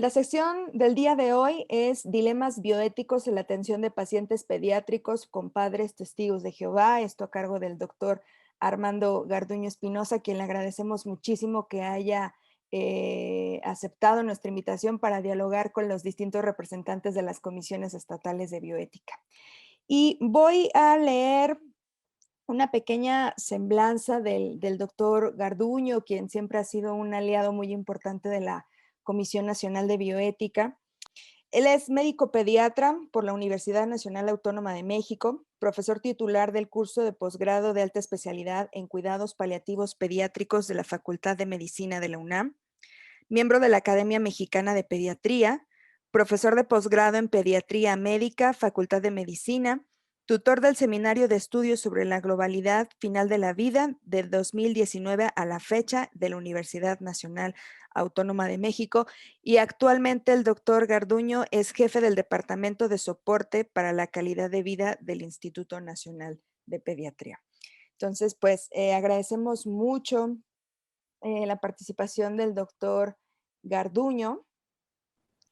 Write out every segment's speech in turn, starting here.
La sección del día de hoy es Dilemas bioéticos en la atención de pacientes pediátricos con padres testigos de Jehová. Esto a cargo del doctor Armando Garduño Espinosa, quien le agradecemos muchísimo que haya aceptado nuestra invitación para dialogar con los distintos representantes de las comisiones estatales de bioética. Y voy a leer una pequeña semblanza del doctor Garduño, quien siempre ha sido un aliado muy importante de la Comisión Nacional de Bioética. Él es médico pediatra por la Universidad Nacional Autónoma de México, profesor titular del curso de posgrado de alta especialidad en cuidados paliativos pediátricos de la Facultad de Medicina de la UNAM, miembro de la Academia Mexicana de Pediatría, profesor de posgrado en Pediatría Médica, Facultad de Medicina, tutor del Seminario de Estudios sobre la Globalidad Final de la Vida de 2019 a la fecha de la Universidad Nacional Autónoma de México, y actualmente el doctor Garduño es jefe del Departamento de Soporte para la Calidad de Vida del Instituto Nacional de Pediatría. Entonces, pues agradecemos mucho la participación del doctor Garduño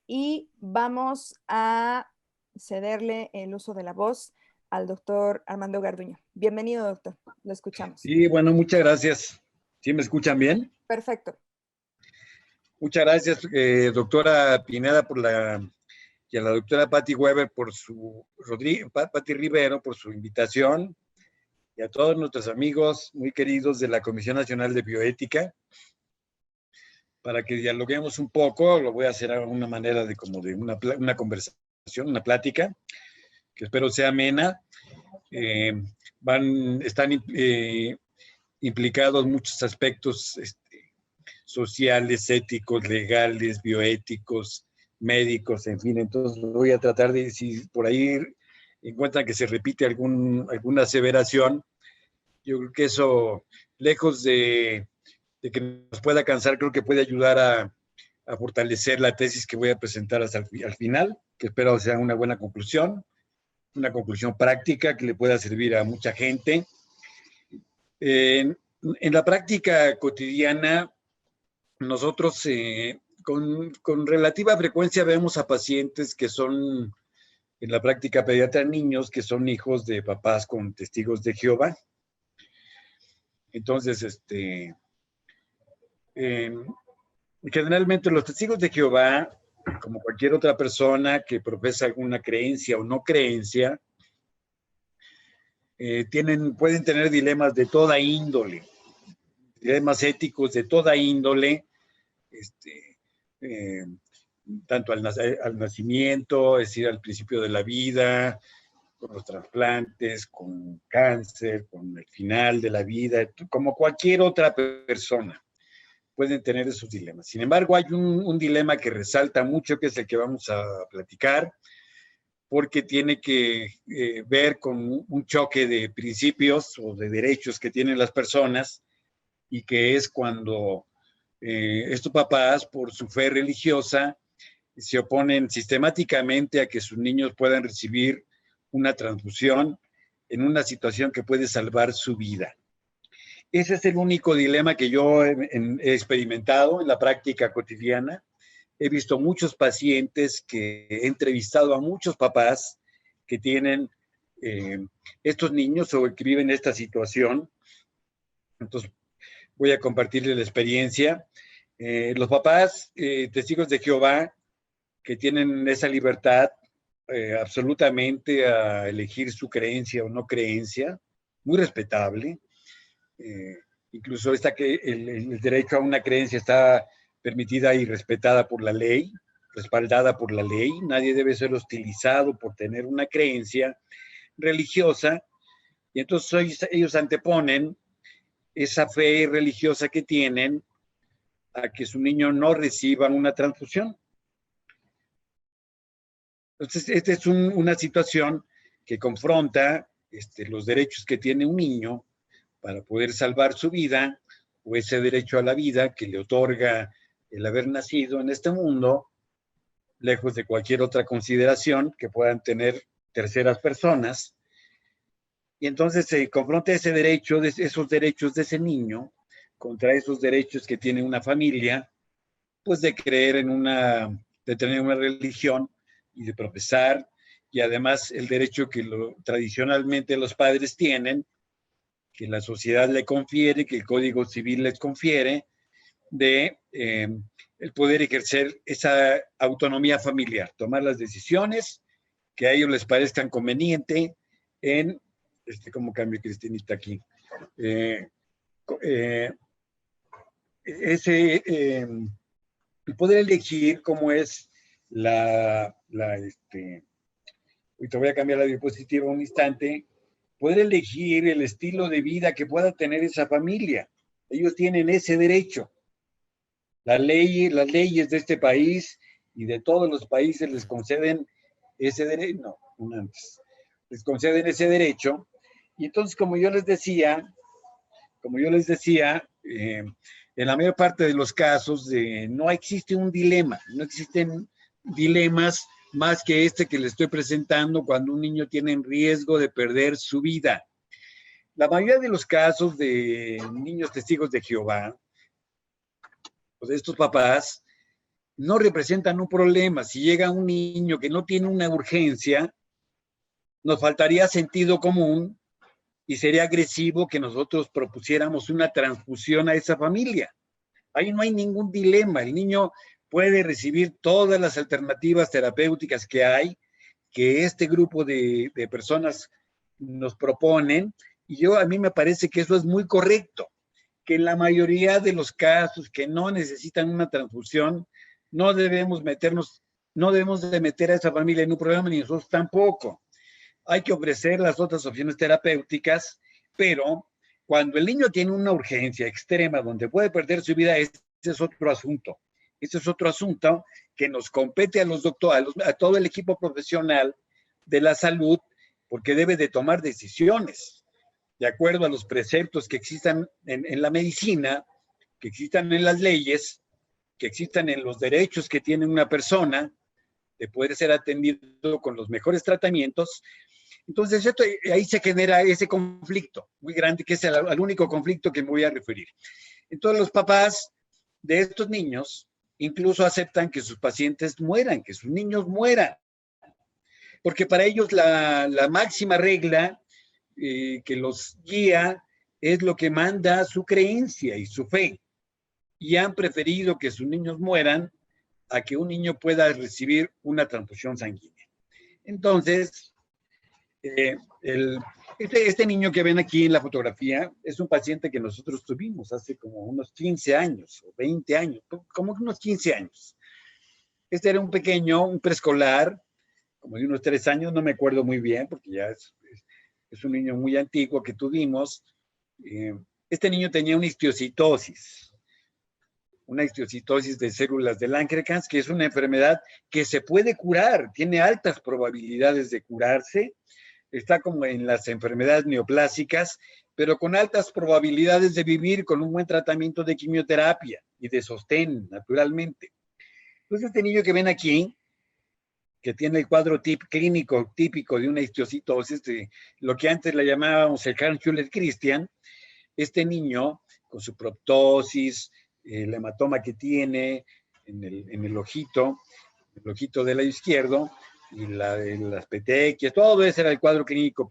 y vamos a cederle el uso de la voz al doctor Armando Garduño. Bienvenido, doctor. Lo escuchamos. Sí, bueno, muchas gracias. ¿Sí me escuchan bien? Perfecto. Muchas gracias, doctora Pineda, y a la doctora Patti Weber Patti Rivero por su invitación, y a todos nuestros amigos muy queridos de la Comisión Nacional de Bioética, para que dialoguemos un poco. Lo voy a hacer a una manera de una conversación, una plática, que espero sea amena. Están implicados muchos aspectos sociales, éticos, legales, bioéticos, médicos, en fin. Entonces voy a tratar de, si por ahí encuentran que se repite alguna aseveración, yo creo que eso, lejos de que nos pueda cansar, creo que puede ayudar a fortalecer la tesis que voy a presentar hasta al final, que espero sea una buena conclusión, una conclusión práctica que le pueda servir a mucha gente. En la práctica cotidiana, nosotros con relativa frecuencia vemos a pacientes que son, en la práctica pediatra, niños que son hijos de papás con testigos de Jehová. Entonces, generalmente los testigos de Jehová, como cualquier otra persona que profesa alguna creencia o no creencia, pueden tener dilemas de toda índole, dilemas éticos de toda índole, tanto al nacimiento, es decir, al principio de la vida, con los trasplantes, con cáncer, con el final de la vida, como cualquier otra persona pueden tener esos dilemas. Sin embargo, hay un dilema que resalta mucho, que es el que vamos a platicar, porque tiene que ver con un choque de principios o de derechos que tienen las personas, y que es cuando estos papás, por su fe religiosa, se oponen sistemáticamente a que sus niños puedan recibir una transfusión en una situación que puede salvar su vida. Ese es el único dilema que yo he experimentado en la práctica cotidiana. He visto muchos pacientes, que he entrevistado a muchos papás que tienen estos niños o que viven esta situación. Entonces, voy a compartirles la experiencia. Los papás testigos de Jehová, que tienen esa libertad absolutamente a elegir su creencia o no creencia, muy respetable. Incluso el derecho a una creencia está permitida y respetada por la ley, respaldada por la ley. Nadie debe ser hostilizado por tener una creencia religiosa, y entonces ellos anteponen esa fe religiosa que tienen a que su niño no reciba una transfusión. Entonces, esta es una situación que confronta los derechos que tiene un niño para poder salvar su vida, o ese derecho a la vida que le otorga el haber nacido en este mundo, lejos de cualquier otra consideración que puedan tener terceras personas. Y entonces se confronta esos derechos de ese niño contra esos derechos que tiene una familia, pues de creer en una de tener una religión y de profesar, y además el derecho que tradicionalmente los padres tienen, que la sociedad le confiere, que el Código Civil les confiere, de el poder ejercer esa autonomía familiar, tomar las decisiones que a ellos les parezcan conveniente en, ¿cómo cambio Cristinita aquí? El poder elegir cómo es y te voy a cambiar la diapositiva un instante, poder elegir el estilo de vida que pueda tener esa familia. Ellos tienen ese derecho. Las leyes de este país y de todos los países les conceden ese derecho, les conceden ese derecho. Y entonces, como yo les decía, en la mayor parte de los casos no existe un dilema, no existen dilemas más que este que le estoy presentando cuando un niño tiene en riesgo de perder su vida. La mayoría de los casos de niños testigos de Jehová, pues estos papás, no representan un problema. Si llega un niño que no tiene una urgencia, nos faltaría sentido común y sería agresivo que nosotros propusiéramos una transfusión a esa familia. Ahí no hay ningún dilema. El niño puede recibir todas las alternativas terapéuticas que hay, que este grupo de personas nos proponen, y a mí me parece que eso es muy correcto, que en la mayoría de los casos que no necesitan una transfusión, no debemos de meter a esa familia en un problema, ni nosotros tampoco. Hay que ofrecer las otras opciones terapéuticas, pero cuando el niño tiene una urgencia extrema donde puede perder su vida, ese es otro asunto. Ese es otro asunto que nos compete a los doctores, a todo el equipo profesional de la salud, porque debe de tomar decisiones de acuerdo a los preceptos que existan en la medicina, que existan en las leyes, que existan en los derechos que tiene una persona de poder ser atendido con los mejores tratamientos. Entonces, ahí se genera ese conflicto muy grande, que es el único conflicto que me voy a referir. Entonces, los papás de estos niños incluso aceptan que sus pacientes mueran, que sus niños mueran, porque para ellos la máxima regla que los guía es lo que manda su creencia y su fe. Y han preferido que sus niños mueran a que un niño pueda recibir una transfusión sanguínea. Entonces, este niño que ven aquí en la fotografía es un paciente que nosotros tuvimos hace como unos 15 años o 20 años, como unos 15 años. Este era un pequeño, un preescolar, como de unos 3 años, no me acuerdo muy bien, porque ya es un niño muy antiguo que tuvimos. Este niño tenía una histiocytosis de células de Langerhans, que es una enfermedad que se puede curar, tiene altas probabilidades de curarse, está como en las enfermedades neoplásicas, pero con altas probabilidades de vivir con un buen tratamiento de quimioterapia y de sostén, naturalmente. Entonces, este niño que ven aquí, que tiene el cuadro clínico típico de una histiocytosis, de lo que antes le llamábamos el Hans-Hüller-Christian, este niño, con su proptosis, el hematoma que tiene en el ojito del lado izquierdo, y las petequias, todo ese era el cuadro clínico.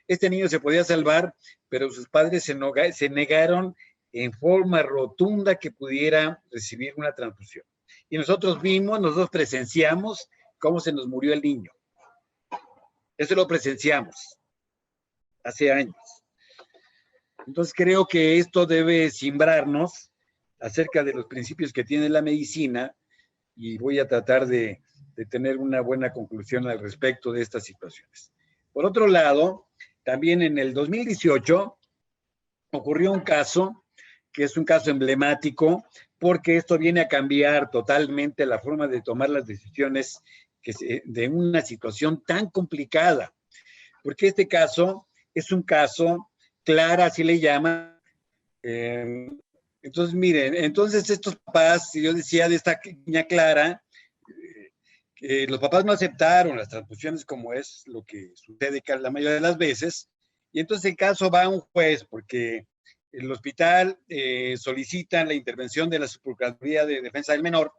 Este niño se podía salvar, pero sus padres se negaron en forma rotunda que pudiera recibir una transfusión. Y nosotros presenciamos cómo se nos murió el niño. Eso lo presenciamos hace años. Entonces creo que esto debe simbrarnos acerca de los principios que tiene la medicina, y voy a tratar de tener una buena conclusión al respecto de estas situaciones. Por otro lado, también en el 2018 ocurrió un caso que es un caso emblemático, porque esto viene a cambiar totalmente la forma de tomar las decisiones de una situación tan complicada, porque este caso es un caso Clara, así le llaman. Entonces, miren, estos papás, yo decía de esta niña Clara, los papás no aceptaron las transfusiones, como es lo que sucede la mayoría de las veces, y entonces el caso va a un juez, porque el hospital solicita la intervención de la Procuraduría de Defensa del Menor,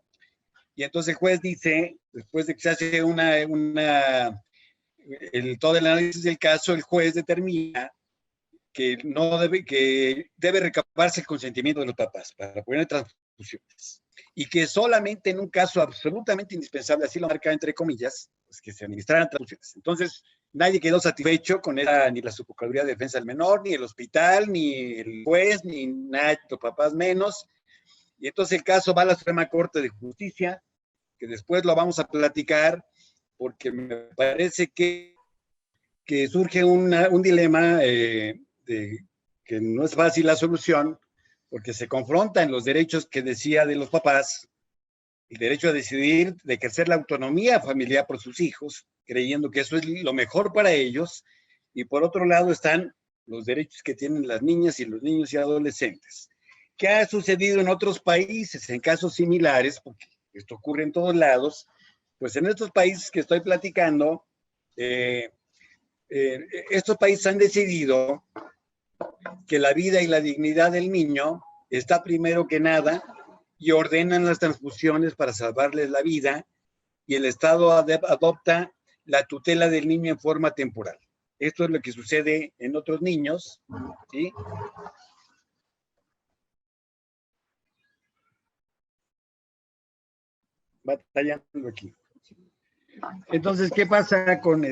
Y entonces el juez dice, después de que se hace todo el análisis del caso, el juez determina que debe recabarse el consentimiento de los papás para poner transfusiones. Y que solamente en un caso absolutamente indispensable, así lo marca entre comillas, pues que se administraran transfusiones. Entonces, nadie quedó satisfecho con esa, ni la Subprocuraduría de Defensa del Menor, ni el hospital, ni el juez, ni nadie, los papás menos. Y entonces el caso va a la Suprema Corte de Justicia, que después lo vamos a platicar, porque me parece que surge un dilema que no es fácil la solución, porque se confrontan los derechos que decía de los papás, el derecho a decidir, de ejercer la autonomía familiar por sus hijos, creyendo que eso es lo mejor para ellos, y por otro lado están los derechos que tienen las niñas y los niños y adolescentes. ¿Qué ha sucedido en otros países en casos similares? Porque esto ocurre en todos lados. Pues en estos países que estoy platicando, estos países han decidido que la vida y la dignidad del niño está primero que nada y ordenan las transfusiones para salvarles la vida, y el Estado adopta la tutela del niño en forma temporal. Esto es lo que sucede en otros niños, ¿sí? Batallando aquí. Entonces, ¿qué pasa con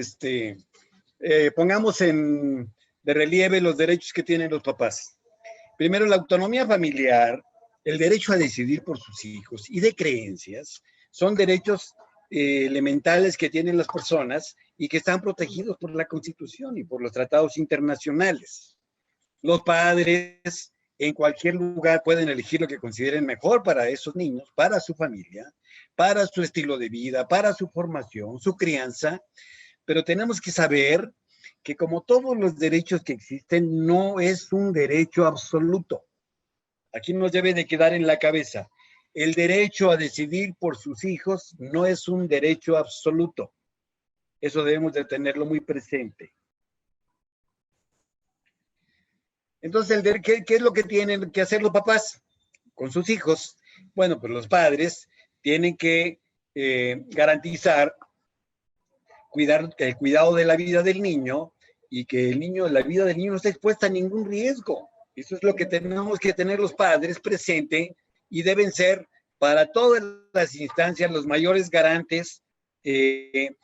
pongamos de relieve los derechos que tienen los papás? Primero, la autonomía familiar, el derecho a decidir por sus hijos y de creencias, son derechos elementales que tienen las personas y que están protegidos por la Constitución y por los tratados internacionales. Los padres en cualquier lugar pueden elegir lo que consideren mejor para esos niños, para su familia, para su estilo de vida, para su formación, su crianza, pero tenemos que saber que como todos los derechos que existen, no es un derecho absoluto. Aquí nos debe de quedar en la cabeza, el derecho a decidir por sus hijos no es un derecho absoluto. Eso debemos de tenerlo muy presente. Entonces, ¿qué es lo que tienen que hacer los papás con sus hijos? Bueno, pues los padres tienen que garantizar el cuidado de la vida del niño, y que la vida del niño no esté expuesta a ningún riesgo. Eso es lo que tenemos que tener los padres presente, y deben ser para todas las instancias los mayores garantes de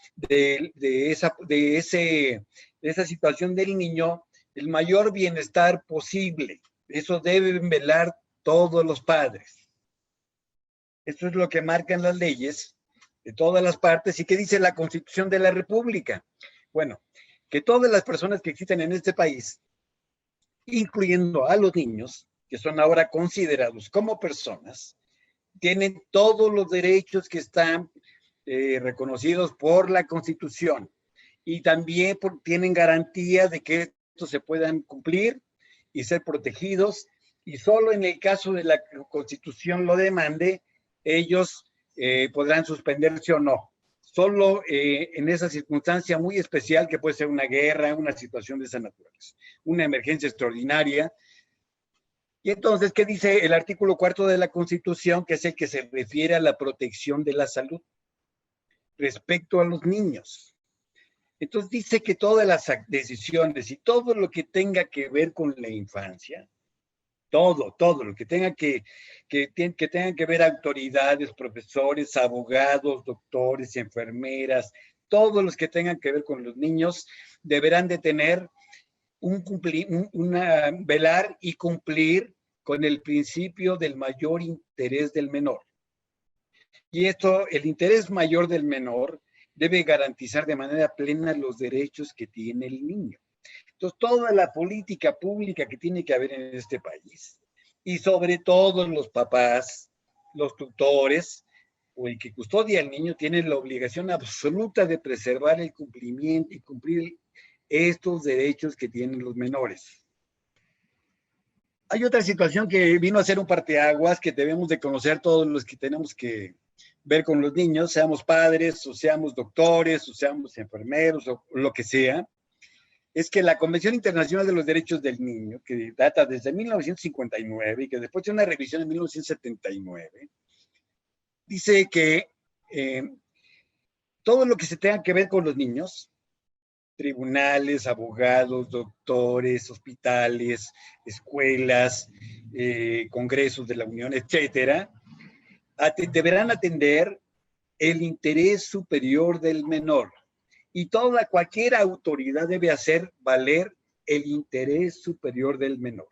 esa situación del niño, el mayor bienestar posible. Eso deben velar todos los padres. Esto es lo que marcan las leyes de todas las partes. ¿Y qué dice la Constitución de la República? Bueno, que todas las personas que existen en este país, incluyendo a los niños, que son ahora considerados como personas, tienen todos los derechos que están reconocidos por la Constitución, y también tienen garantía de que estos se puedan cumplir y ser protegidos, y solo en el caso de la Constitución lo demande, ellos podrán suspenderse o no. Solo en esa circunstancia muy especial, que puede ser una guerra, una situación de esa naturaleza, una emergencia extraordinaria. Y entonces, ¿qué dice el artículo 4 de la Constitución? Que es el que se refiere a la protección de la salud respecto a los niños. Entonces dice que todas las decisiones y todo lo que tenga que ver con la infancia, todo lo que tengan que ver autoridades, profesores, abogados, doctores, enfermeras, todos los que tengan que ver con los niños, deberán de tener velar y cumplir con el principio del mayor interés del menor. Y el interés mayor del menor debe garantizar de manera plena los derechos que tiene el niño. Entonces, toda la política pública que tiene que haber en este país, y sobre todo los papás, los tutores, o el que custodia al niño, tienen la obligación absoluta de preservar el cumplimiento y cumplir estos derechos que tienen los menores. Hay otra situación que vino a ser un parteaguas que debemos de conocer todos los que tenemos que ver con los niños, seamos padres, o seamos doctores, o seamos enfermeros, o lo que sea. Es que la Convención Internacional de los Derechos del Niño, que data desde 1959 y que después de una revisión en 1979, dice que todo lo que se tenga que ver con los niños, tribunales, abogados, doctores, hospitales, escuelas, congresos de la Unión, etcétera, deberán atender el interés superior del menor. Y cualquier autoridad debe hacer valer el interés superior del menor.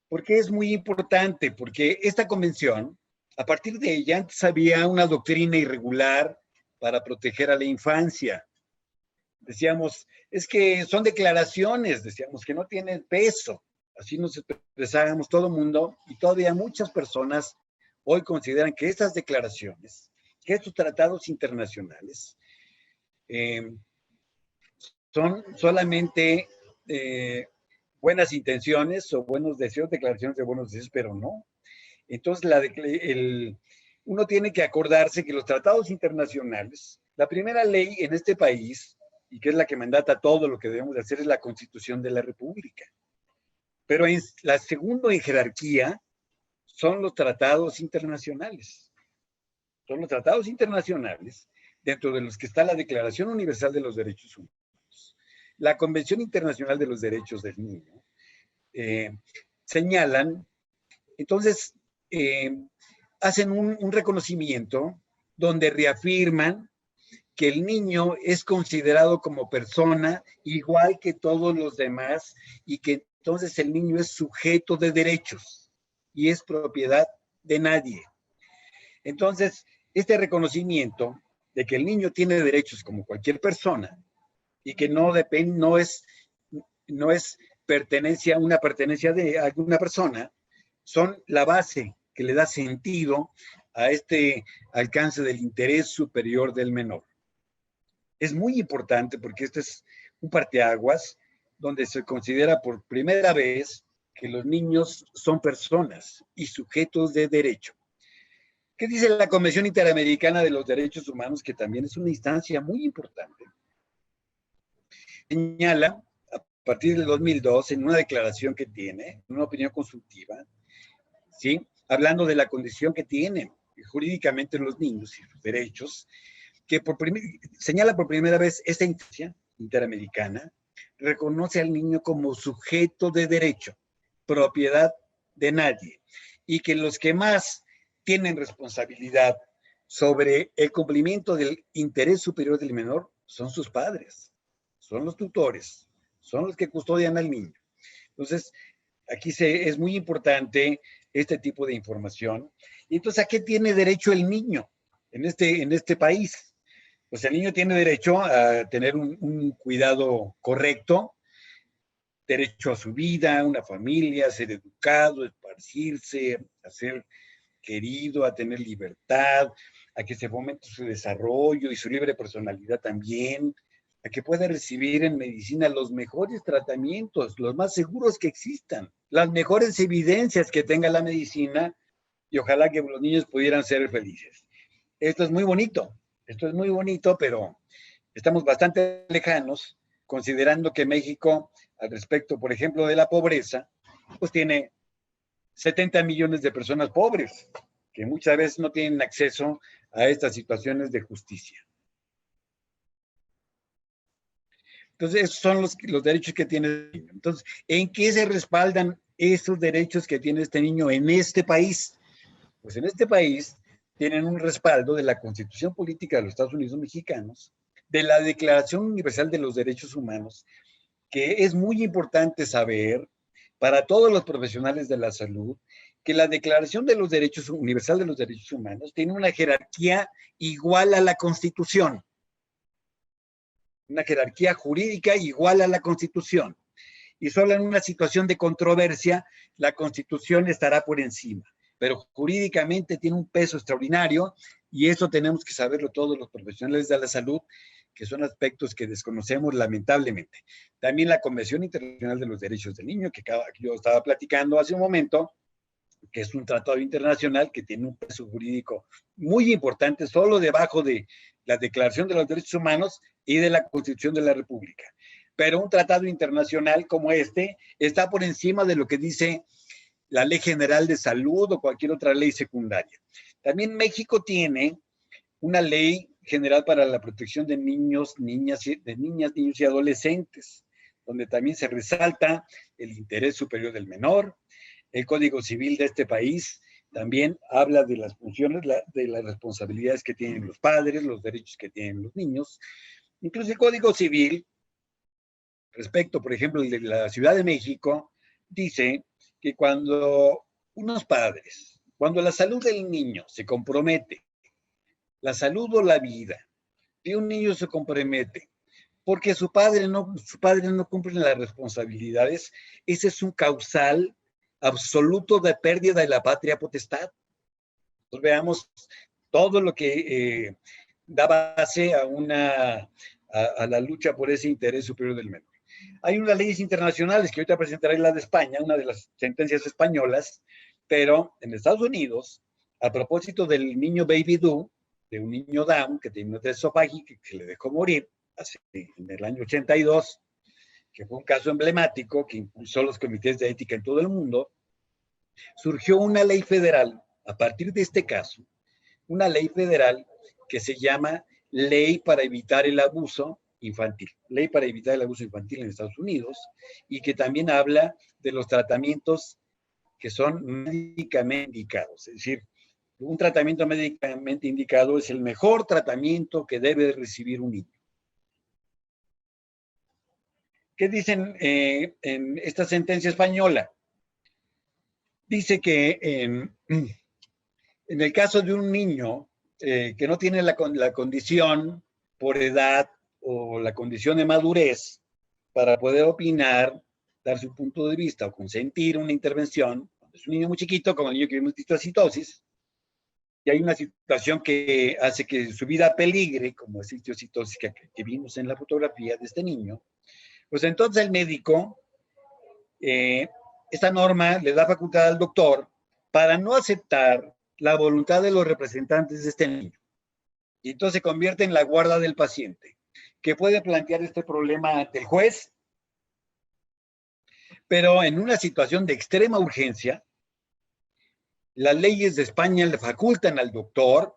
¿Por qué es muy importante? Porque esta convención, a partir de ella, antes había una doctrina irregular para proteger a la infancia. Decíamos, es que son declaraciones, decíamos que no tienen peso. Así nos expresábamos todo el mundo, y todavía muchas personas hoy consideran que estas declaraciones, que estos tratados internacionales, son solamente buenas intenciones o buenos deseos, declaraciones de buenos deseos, pero no. Entonces, uno tiene que acordarse que los tratados internacionales, la primera ley en este país, y que es la que mandata todo lo que debemos de hacer, es la Constitución de la República. Pero la segunda en jerarquía son los tratados internacionales. Son los tratados internacionales, dentro de los que está la Declaración Universal de los Derechos Humanos, la Convención Internacional de los Derechos del Niño, señalan, entonces, hacen un reconocimiento donde reafirman que el niño es considerado como persona igual que todos los demás, y que entonces el niño es sujeto de derechos y es propiedad de nadie. Entonces, este reconocimiento de que el niño tiene derechos como cualquier persona y que no es una pertenencia de alguna persona, son la base que le da sentido a este alcance del interés superior del menor. Es muy importante porque este es un parteaguas donde se considera por primera vez que los niños son personas y sujetos de derecho. ¿Qué dice la Convención Interamericana de los Derechos Humanos? Que también es una instancia muy importante. Señala, a partir del 2002, en una declaración que tiene, una opinión consultiva, ¿sí?, hablando de la condición que tienen jurídicamente los niños y sus derechos, que señala por primera vez esta instancia interamericana, reconoce al niño como sujeto de derecho, propiedad de nadie, y que los que más tienen responsabilidad sobre el cumplimiento del interés superior del menor son sus padres, son los tutores, son los que custodian al niño. Entonces, aquí es muy importante este tipo de información. Y entonces, ¿a qué tiene derecho el niño en este país? Pues el niño tiene derecho a tener un cuidado correcto, derecho a su vida, una familia, a ser educado, a esparcirse, a ser querido, a tener libertad, a que se fomente su desarrollo y su libre personalidad también, a que pueda recibir en medicina los mejores tratamientos, los más seguros que existan, las mejores evidencias que tenga la medicina, y ojalá que los niños pudieran ser felices. Esto es muy bonito, pero estamos bastante lejanos, considerando que México, al respecto, por ejemplo, de la pobreza, pues tiene 70 millones de personas pobres, que muchas veces no tienen acceso a estas situaciones de justicia. Entonces, esos son los derechos que tiene el niño. Entonces, ¿en qué se respaldan esos derechos que tiene este niño en este país? Pues en este país tienen un respaldo de la Constitución Política de los Estados Unidos Mexicanos, de la Declaración Universal de los Derechos Humanos, que es muy importante saber para todos los profesionales de la salud, que la Declaración de los Derechos Universal de los Derechos Humanos tiene una jerarquía igual a la Constitución, una jerarquía jurídica igual a la Constitución. Y solo en una situación de controversia, la Constitución estará por encima. Pero jurídicamente tiene un peso extraordinario, y eso tenemos que saberlo todos los profesionales de la salud, que son aspectos que desconocemos lamentablemente. También la Convención Internacional de los Derechos del Niño, que yo estaba platicando hace un momento, que es un tratado internacional que tiene un peso jurídico muy importante, solo debajo de la Declaración de los Derechos Humanos y de la Constitución de la República. Pero un tratado internacional como este está por encima de lo que dice la Ley General de Salud o cualquier otra ley secundaria. También México tiene una ley general para la protección de niños, niñas, niños y adolescentes, donde también se resalta el interés superior del menor. El Código Civil de este país también habla de las funciones, de las responsabilidades que tienen los padres, los derechos que tienen los niños. Incluso el Código Civil, respecto, por ejemplo, el de la Ciudad de México, dice que cuando unos padres, cuando la salud del niño se compromete, la salud o la vida de un niño se compromete porque su padre no cumple las responsabilidades, ese es un causal absoluto de pérdida de la patria potestad. Entonces veamos todo lo que da base a la lucha por ese interés superior del menor. Hay unas leyes internacionales que ahorita presentaré, la de España, una de las sentencias españolas, pero en Estados Unidos, a propósito del niño Baby Doe, de un niño Down que tiene una esofágica que le dejó morir en el año 82, que fue un caso emblemático que impulsó los comités de ética en todo el mundo, surgió una ley federal a partir de este caso, una ley federal que se llama Ley para Evitar el Abuso Infantil, Ley para Evitar el Abuso Infantil en Estados Unidos, y que también habla de los tratamientos que son médicamente indicados, es decir, un tratamiento médicamente indicado es el mejor tratamiento que debe recibir un niño. ¿Qué dicen en esta sentencia española? Dice que en el caso de un niño que no tiene la condición por edad o la condición de madurez para poder opinar, dar su punto de vista o consentir una intervención, es un niño muy chiquito, como el niño que vimos histocitosis, y hay una situación que hace que su vida peligre, como es histocitosis que vimos en la fotografía de este niño, pues entonces el médico, esta norma le da facultad al doctor para no aceptar la voluntad de los representantes de este niño. Y entonces se convierte en la guarda del paciente, que puede plantear este problema ante el juez, pero en una situación de extrema urgencia, las leyes de España le facultan al doctor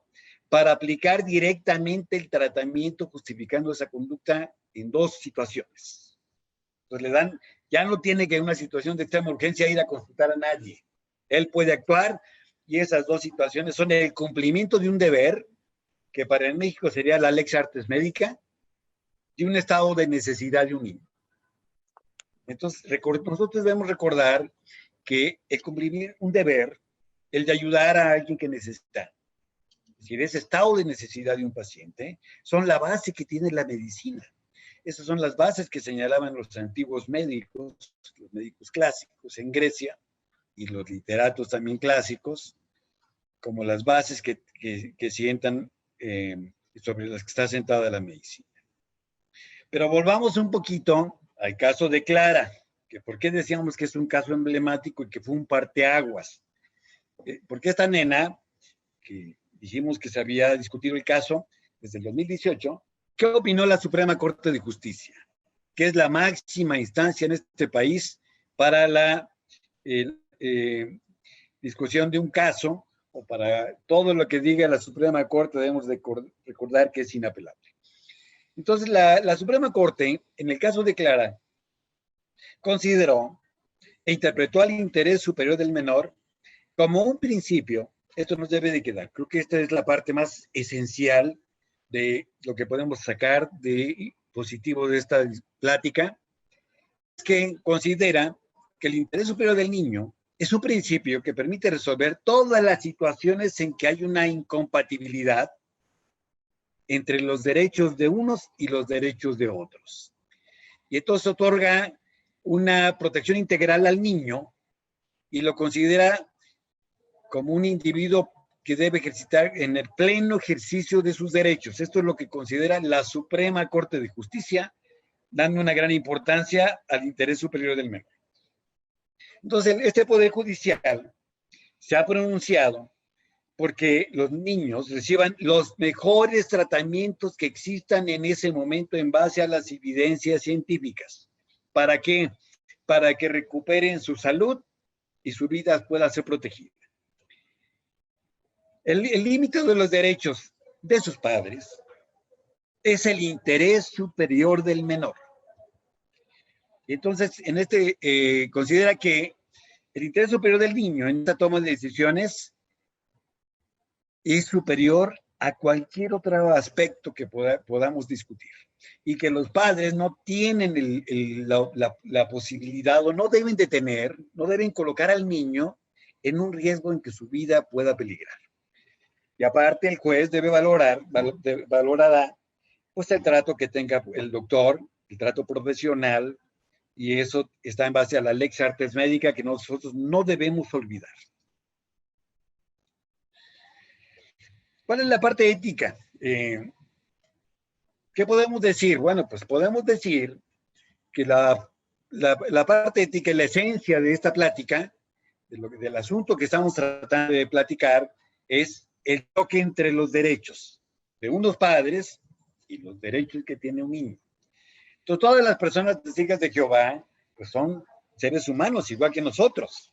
para aplicar directamente el tratamiento justificando esa conducta en dos situaciones. Entonces le dan, ya no tiene que en una situación de extrema urgencia ir a consultar a nadie. Él puede actuar y esas dos situaciones son el cumplimiento de un deber, que para el México sería la lex artes médica, y un estado de necesidad de un niño. Entonces, nosotros debemos recordar que el cumplir un deber, el de ayudar a alguien que necesita, es decir, ese estado de necesidad de un paciente, son la base que tiene la medicina. Esas son las bases que señalaban los antiguos médicos, los médicos clásicos en Grecia, y los literatos también clásicos, como las bases que sientan sobre las que está sentada la medicina. Pero volvamos un poquito al caso de Clara, que por qué decíamos que es un caso emblemático y que fue un parteaguas. Porque esta nena, que dijimos que se había discutido el caso desde el 2018, ¿qué opinó la Suprema Corte de Justicia? Que es la máxima instancia en este país para la discusión de un caso, o para todo lo que diga la Suprema Corte debemos de recordar que es inapelable. Entonces, la Suprema Corte, en el caso de Clara, consideró e interpretó al interés superior del menor como un principio. Esto nos debe de quedar. Creo que esta es la parte más esencial de lo que podemos sacar de positivo de esta plática, es que considera que el interés superior del niño es un principio que permite resolver todas las situaciones en que hay una incompatibilidad entre los derechos de unos y los derechos de otros. Y entonces otorga una protección integral al niño y lo considera como un individuo que debe ejercitar en el pleno ejercicio de sus derechos. Esto es lo que considera la Suprema Corte de Justicia, dando una gran importancia al interés superior del menor. Entonces, este Poder Judicial se ha pronunciado porque los niños reciban los mejores tratamientos que existan en ese momento en base a las evidencias científicas. ¿Para qué? Para que recuperen su salud y su vida pueda ser protegida. El límite de los derechos de sus padres es el interés superior del menor. Entonces, en considera que el interés superior del niño en esta toma de decisiones es superior a cualquier otro aspecto que podamos discutir. Y que los padres no tienen la posibilidad o no deben de tener, no deben colocar al niño en un riesgo en que su vida pueda peligrar. Y aparte el juez debe valorará pues el trato que tenga el doctor, el trato profesional, y eso está en base a la lex artes médica que nosotros no debemos olvidar. ¿Cuál es la parte ética? ¿Qué podemos decir? Bueno, pues podemos decir que la parte ética, la esencia de esta plática, del asunto que estamos tratando de platicar, es el toque entre los derechos de unos padres y los derechos que tiene un niño. Entonces, todas las personas testigos de Jehová, pues son seres humanos, igual que nosotros.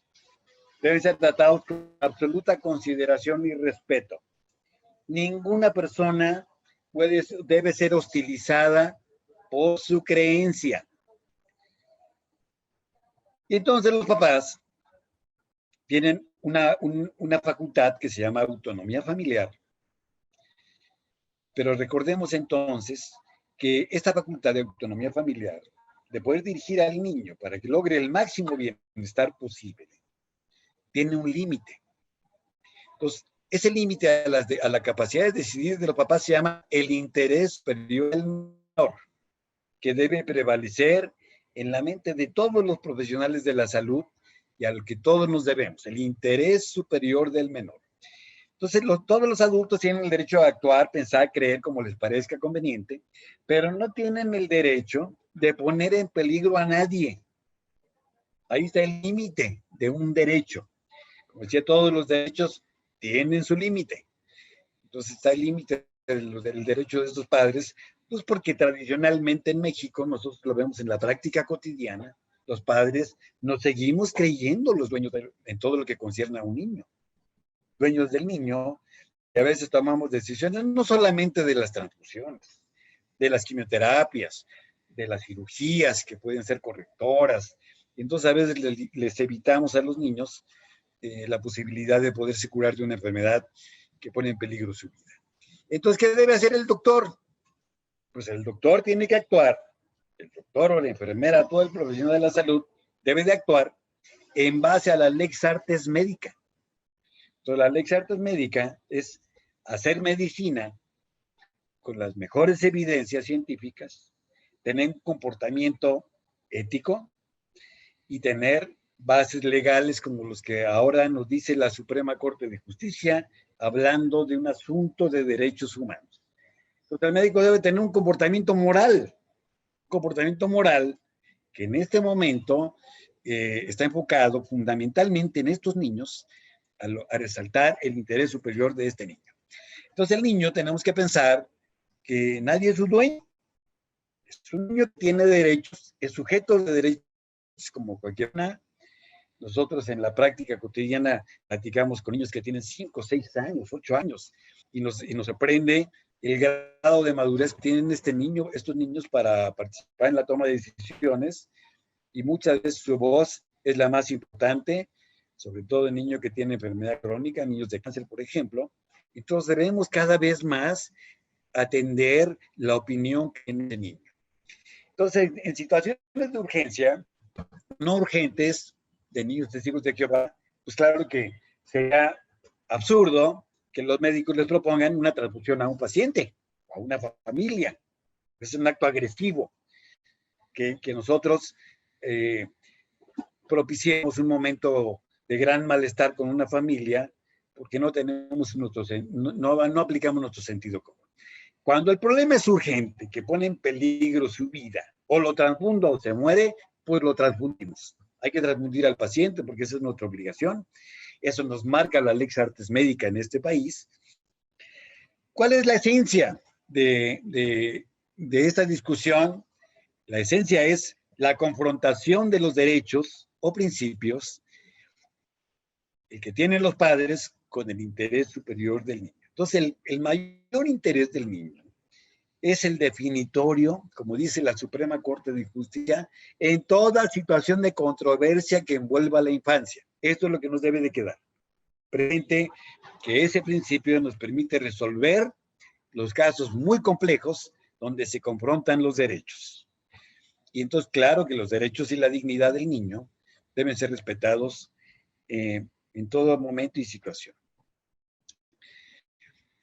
Deben ser tratados con absoluta consideración y respeto. Ninguna persona debe ser hostilizada por su creencia. Y entonces los papás tienen una facultad que se llama autonomía familiar. Pero recordemos entonces que esta facultad de autonomía familiar, de poder dirigir al niño para que logre el máximo bienestar posible, tiene un límite. Entonces, ese límite a la capacidad de decidir de los papás se llama el interés superior del menor, que debe prevalecer en la mente de todos los profesionales de la salud y al que todos nos debemos, el interés superior del menor. Entonces, todos los adultos tienen el derecho a actuar, pensar, creer como les parezca conveniente, pero no tienen el derecho de poner en peligro a nadie. Ahí está el límite de un derecho. Como decía, todos los derechos tienen su límite. Entonces está el límite del derecho de estos padres, pues porque tradicionalmente en México, nosotros lo vemos en la práctica cotidiana, los padres nos seguimos creyendo los dueños en todo lo que concierne a un niño. Dueños del niño, y a veces tomamos decisiones no solamente de las transfusiones, de las quimioterapias, de las cirugías que pueden ser correctoras. Entonces a veces les evitamos a los niños la posibilidad de poderse curar de una enfermedad que pone en peligro su vida. Entonces, ¿qué debe hacer el doctor? Pues el doctor tiene que actuar, el doctor o la enfermera, todo el profesional de la salud, debe de actuar en base a la lex artes médica. Entonces, la lex artes médica es hacer medicina con las mejores evidencias científicas, tener un comportamiento ético y tener bases legales como los que ahora nos dice la Suprema Corte de Justicia, hablando de un asunto de derechos humanos. Entonces, el médico debe tener un comportamiento moral que en este momento está enfocado fundamentalmente en estos niños a resaltar el interés superior de este niño. Entonces, el niño tenemos que pensar que nadie es su dueño. Un niño tiene derechos, es sujeto de derechos como cualquier persona. Nosotros en la práctica cotidiana platicamos con niños que tienen 5, 6 años, 8 años, y nos sorprende el grado de madurez que tienen estos niños para participar en la toma de decisiones, y muchas veces su voz es la más importante, sobre todo en niños que tienen enfermedad crónica, niños de cáncer, por ejemplo. Entonces debemos cada vez más atender la opinión que tiene el niño. Entonces, en situaciones de urgencia, no urgentes, de niños testigos de Jehová, pues claro que sería absurdo que los médicos les propongan una transfusión a un paciente, a una familia. Es un acto agresivo que nosotros propiciemos un momento de gran malestar con una familia porque no aplicamos nuestro sentido común. Cuando el problema es urgente, que pone en peligro su vida, o lo transfundo o se muere, pues lo transfundimos. Hay que transfundir al paciente porque esa es nuestra obligación. Eso nos marca la lex artes médica en este país. ¿Cuál es la esencia de esta discusión? La esencia es la confrontación de los derechos o principios que tienen los padres con el interés superior del niño. Entonces, el mayor interés del niño es el definitorio, como dice la Suprema Corte de Justicia, en toda situación de controversia que envuelva a la infancia. Esto es lo que nos debe de quedar presente, que ese principio nos permite resolver los casos muy complejos donde se confrontan los derechos. Y entonces, claro que los derechos y la dignidad del niño deben ser respetados en todo momento y situación.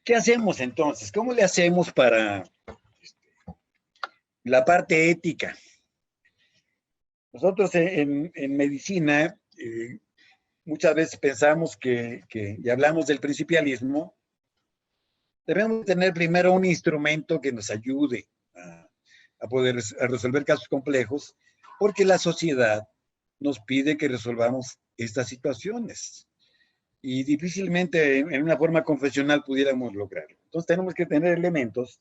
¿Qué hacemos entonces? ¿Cómo le hacemos para la parte ética? Nosotros en medicina muchas veces pensamos y hablamos del principialismo, debemos tener primero un instrumento que nos ayude a poder resolver casos complejos, porque la sociedad nos pide que resolvamos estas situaciones. Y difícilmente en una forma confesional pudiéramos lograrlo. Entonces tenemos que tener elementos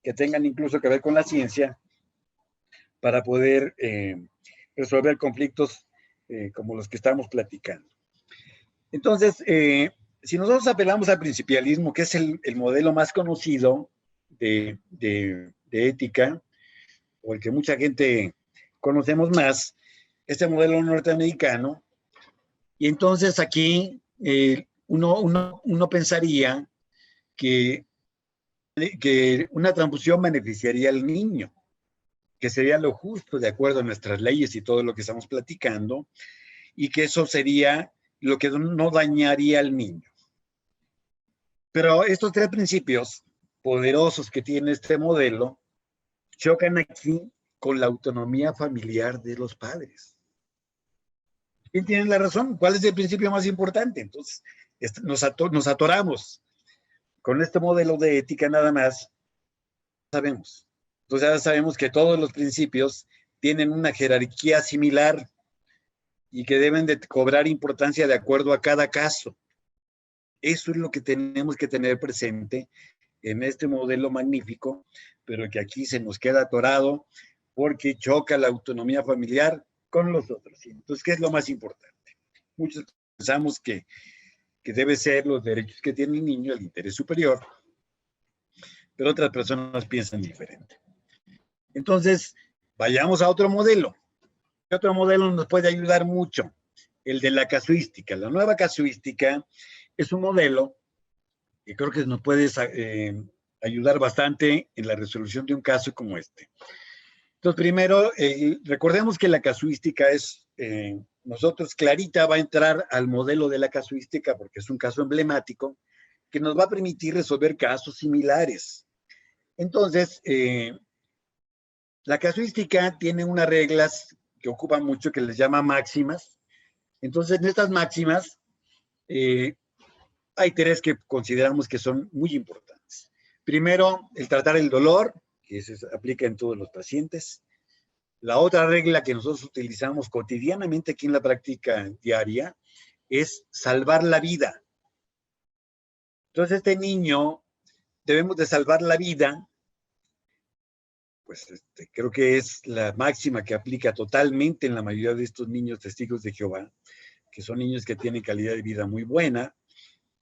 que tengan incluso que ver con la ciencia para poder resolver conflictos como los que estamos platicando. Entonces, si nosotros apelamos al principialismo, que es el modelo más conocido de ética, o el que mucha gente conocemos más, este modelo norteamericano, y entonces aquí uno pensaría que una transfusión beneficiaría al niño, que sería lo justo de acuerdo a nuestras leyes y todo lo que estamos platicando, y que eso sería lo que no dañaría al niño. Pero estos tres principios poderosos que tiene este modelo chocan aquí con la autonomía familiar de los padres. ¿Quién tiene la razón? ¿Cuál es el principio más importante? Entonces, nos atoramos con este modelo de ética nada más. Sabemos. Entonces, ya sabemos que todos los principios tienen una jerarquía similar y que deben de cobrar importancia de acuerdo a cada caso. Eso es lo que tenemos que tener presente en este modelo magnífico, pero que aquí se nos queda atorado porque choca la autonomía familiar con los otros. Entonces, ¿qué es lo más importante? Muchos pensamos que debe ser los derechos que tiene el niño, el interés superior, pero otras personas piensan diferente. Entonces, vayamos a otro modelo. Otro modelo nos puede ayudar mucho, el de la casuística. La nueva casuística es un modelo que creo que nos puede ayudar bastante en la resolución de un caso como este. Entonces, primero, recordemos que la casuística es, nosotros, Clarita va a entrar al modelo de la casuística porque es un caso emblemático que nos va a permitir resolver casos similares. Entonces, la casuística tiene unas reglas que ocupan mucho que les llama máximas. Entonces, en estas máximas hay tres que consideramos que son muy importantes. Primero, el tratar el dolor, que se aplica en todos los pacientes. La otra regla que nosotros utilizamos cotidianamente aquí en la práctica diaria es salvar la vida. Entonces, este niño debemos de salvar la vida, pues creo que es la máxima que aplica totalmente en la mayoría de estos niños testigos de Jehová, que son niños que tienen calidad de vida muy buena,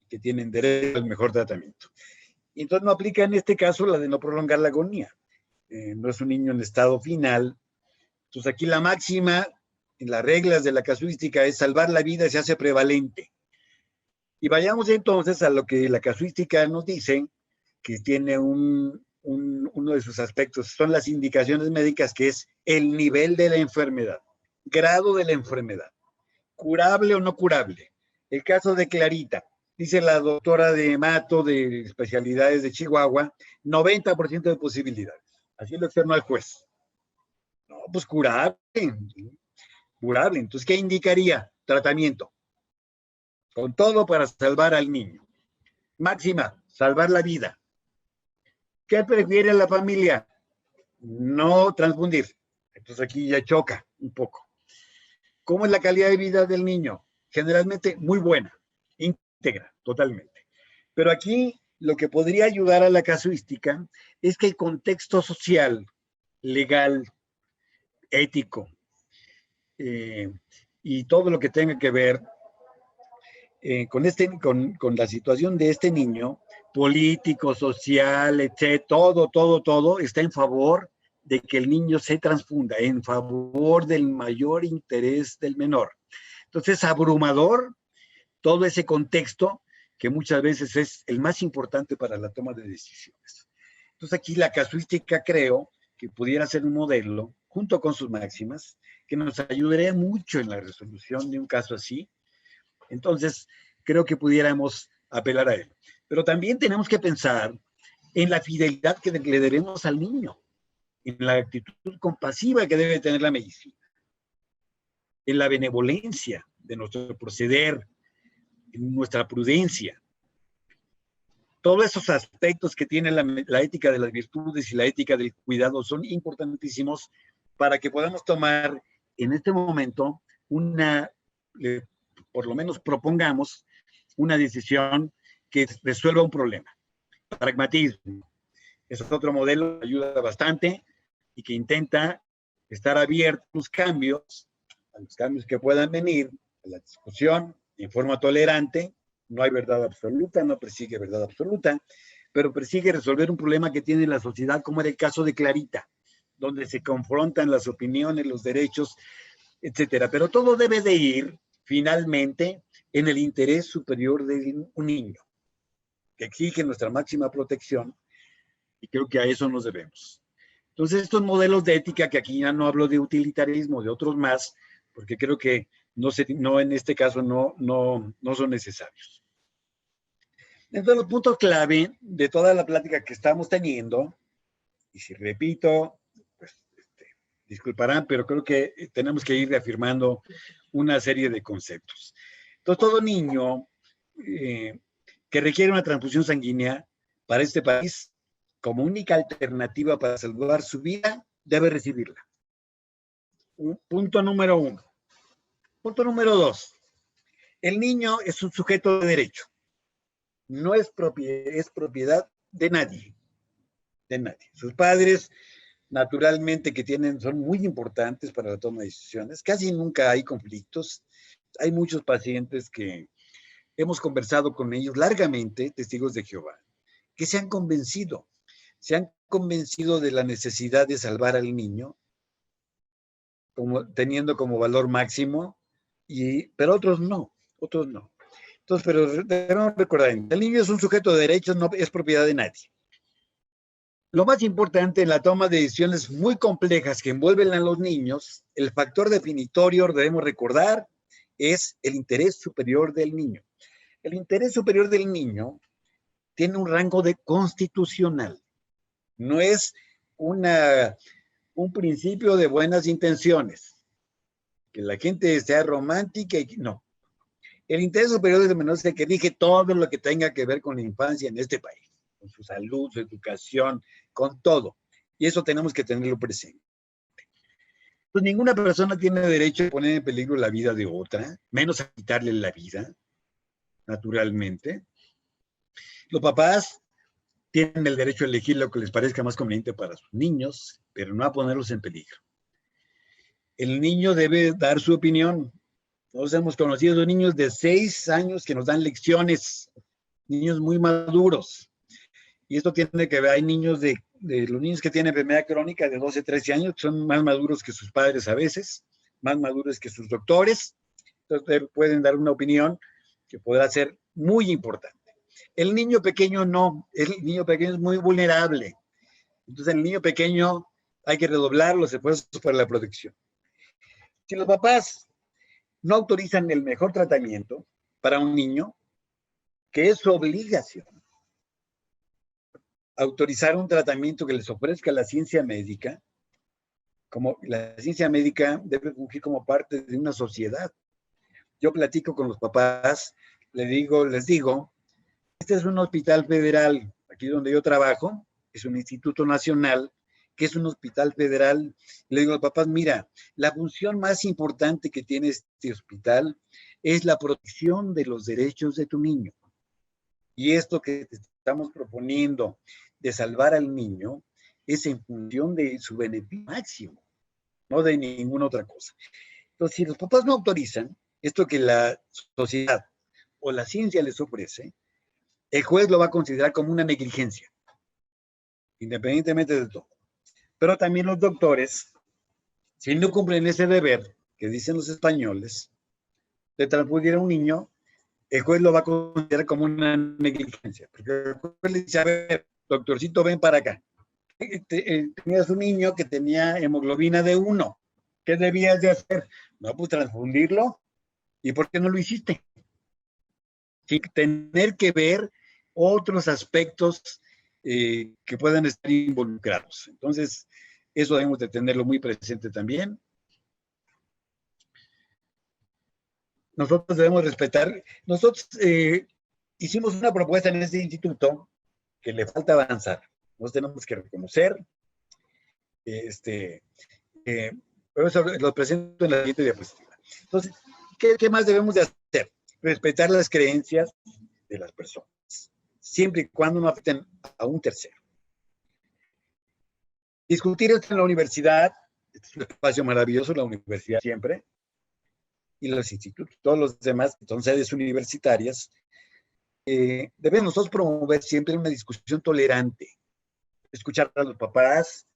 que tienen derecho al mejor tratamiento. Y entonces no aplica en este caso la de no prolongar la agonía. No es un niño en estado final. Entonces aquí la máxima en las reglas de la casuística es salvar la vida, se hace prevalente. Y vayamos entonces a lo que la casuística nos dice, que tiene uno de sus aspectos, son las indicaciones médicas, que es el nivel de la enfermedad, grado de la enfermedad, curable o no curable. El caso de Clarita, dice la doctora de Mato de especialidades de Chihuahua, 90% de posibilidades. Así lo externó al juez. No, pues curable. Curable. Entonces, ¿qué indicaría? Tratamiento. Con todo para salvar al niño. Máxima, salvar la vida. ¿Qué prefiere la familia? No transfundir. Entonces aquí ya choca un poco. ¿Cómo es la calidad de vida del niño? Generalmente muy buena, íntegra, totalmente. Pero aquí lo que podría ayudar a la casuística es que el contexto social, legal, ético y todo lo que tenga que ver con la situación de este niño, político, social, etc., todo está en favor de que el niño se transfunda, en favor del mayor interés del menor. Entonces, es abrumador todo ese contexto que muchas veces es el más importante para la toma de decisiones. Entonces, aquí la casuística creo que pudiera ser un modelo, junto con sus máximas, que nos ayudaría mucho en la resolución de un caso así. Entonces, creo que pudiéramos apelar a él. Pero también tenemos que pensar en la fidelidad que le debemos al niño, en la actitud compasiva que debe tener la medicina, en la benevolencia de nuestro proceder, en nuestra prudencia. Todos esos aspectos que tiene la ética de las virtudes y la ética del cuidado son importantísimos para que podamos tomar en este momento por lo menos propongamos una decisión que resuelva un problema. Pragmatismo. Es otro modelo que ayuda bastante y que intenta estar abierto a los cambios que puedan venir, a la discusión en forma tolerante. No hay verdad absoluta, no persigue verdad absoluta, pero persigue resolver un problema que tiene la sociedad, como era el caso de Clarita, donde se confrontan las opiniones, los derechos, etcétera. Pero todo debe de ir, finalmente, en el interés superior de un niño, que exige nuestra máxima protección, y creo que a eso nos debemos. Entonces, estos modelos de ética, que aquí ya no hablo de utilitarismo, de otros más, porque creo que no en este caso no son necesarios. Entonces, los puntos clave de toda la plática que estamos teniendo, y si repito, pues disculparán, pero creo que tenemos que ir reafirmando una serie de conceptos. Entonces, todo niño que requiere una transfusión sanguínea para este país, como única alternativa para salvar su vida, debe recibirla. Punto número 1. Punto número 2. El niño es un sujeto de derecho. No es propiedad de nadie. De nadie. Sus padres, naturalmente, son muy importantes para la toma de decisiones. Casi nunca hay conflictos. Hay muchos pacientes que hemos conversado con ellos largamente, testigos de Jehová, que se han convencido de la necesidad de salvar al niño, teniendo como valor máximo, pero otros no. Entonces, pero debemos recordar, el niño es un sujeto de derechos, no es propiedad de nadie. Lo más importante en la toma de decisiones muy complejas que envuelven a los niños, el factor definitorio, debemos recordar, es el interés superior del niño. El interés superior del niño tiene un rango constitucional. No es un principio de buenas intenciones, que la gente sea romántica y no. El interés superior del menor es el que rige todo lo que tenga que ver con la infancia en este país, con su salud, su educación, con todo. Y eso tenemos que tenerlo presente. Pues ninguna persona tiene derecho a poner en peligro la vida de otra, menos a quitarle la vida, naturalmente. Los papás tienen el derecho a elegir lo que les parezca más conveniente para sus niños, pero no a ponerlos en peligro. El niño debe dar su opinión. Nosotros hemos conocido niños de 6 años que nos dan lecciones, niños muy maduros. Y esto tiene que ver, hay niños de los niños que tienen enfermedad crónica de 12, 13 años, que son más maduros que sus padres a veces, más maduros que sus doctores. Entonces pueden dar una opinión que podrá ser muy importante. El niño pequeño no, el niño pequeño es muy vulnerable. Entonces el niño pequeño hay que redoblar los esfuerzos para la protección. Si los papás no autorizan el mejor tratamiento para un niño, que es su obligación, autorizar un tratamiento que les ofrezca la ciencia médica, como la ciencia médica debe fungir como parte de una sociedad. Yo platico con los papás, les digo, este es un hospital federal, aquí donde yo trabajo, es un instituto nacional, que es un hospital federal. Le digo a los papás, mira, la función más importante que tiene este hospital es la protección de los derechos de tu niño. Y esto que te estamos proponiendo de salvar al niño es en función de su beneficio máximo, no de ninguna otra cosa. Entonces, si los papás no autorizan esto que la sociedad o la ciencia les ofrece, el juez lo va a considerar como una negligencia, independientemente de todo. Pero también los doctores, si no cumplen ese deber, que dicen los españoles, de transfundir a un niño, el juez lo va a considerar como una negligencia. Porque el juez le dice, a ver, doctorcito, ven para acá. Tenías un niño que tenía hemoglobina de 1. ¿Qué debías de hacer? No, pues transfundirlo. ¿Y por qué no lo hiciste? Sin tener que ver otros aspectos que puedan estar involucrados. Entonces, eso debemos de tenerlo muy presente también. Nosotros debemos respetar. Nosotros hicimos una propuesta en este instituto que le falta avanzar. Nos tenemos que reconocer. Pero eso lo presento en la siguiente diapositiva. Entonces, ¿qué más debemos de hacer? Respetar las creencias de las personas, siempre y cuando no afecten a un tercero. Discutir esto en la universidad, este es un espacio maravilloso, la universidad siempre, y los institutos, todos los demás, que son sedes universitarias, debemos nosotros promover siempre una discusión tolerante, escuchar a los papás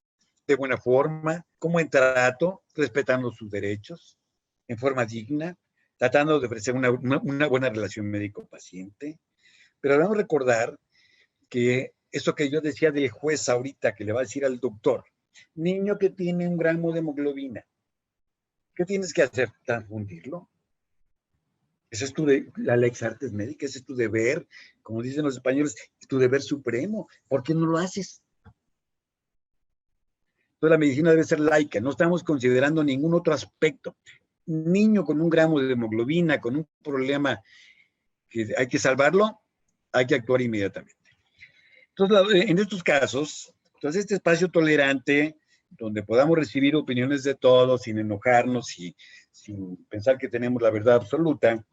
de buena forma, como en trato, respetando sus derechos, en forma digna, tratando de ofrecer una buena relación médico-paciente. Pero debemos recordar que eso que yo decía del juez ahorita, que le va a decir al doctor, niño que tiene 1 gramo de hemoglobina, ¿qué tienes que hacer? ¿Transfundirlo? Esa es la lex artes médica, ese es tu deber, como dicen los españoles, es tu deber supremo. ¿Por qué no lo haces? Entonces la medicina debe ser laica, no estamos considerando ningún otro aspecto. Un niño con 1 gramo de hemoglobina, con un problema que hay que salvarlo, hay que actuar inmediatamente. Entonces, en estos casos, entonces este espacio tolerante, donde podamos recibir opiniones de todos sin enojarnos y sin pensar que tenemos la verdad absoluta,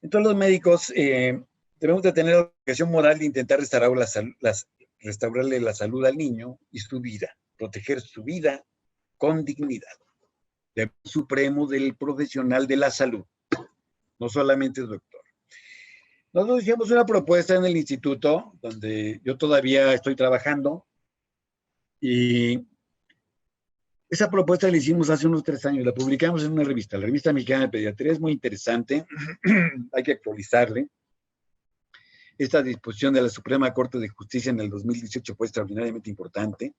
entonces los médicos debemos de tener la obligación moral de intentar restaurarle la salud al niño y su vida, proteger su vida con dignidad. Deber supremo del profesional de la salud, no solamente el doctor. Nosotros hicimos una propuesta en el instituto, donde yo todavía estoy trabajando, y esa propuesta la hicimos hace unos 3 años, la publicamos en una revista, la Revista Mexicana de Pediatría, es muy interesante, hay que actualizarle. Esta disposición de la Suprema Corte de Justicia en el 2018 fue extraordinariamente importante,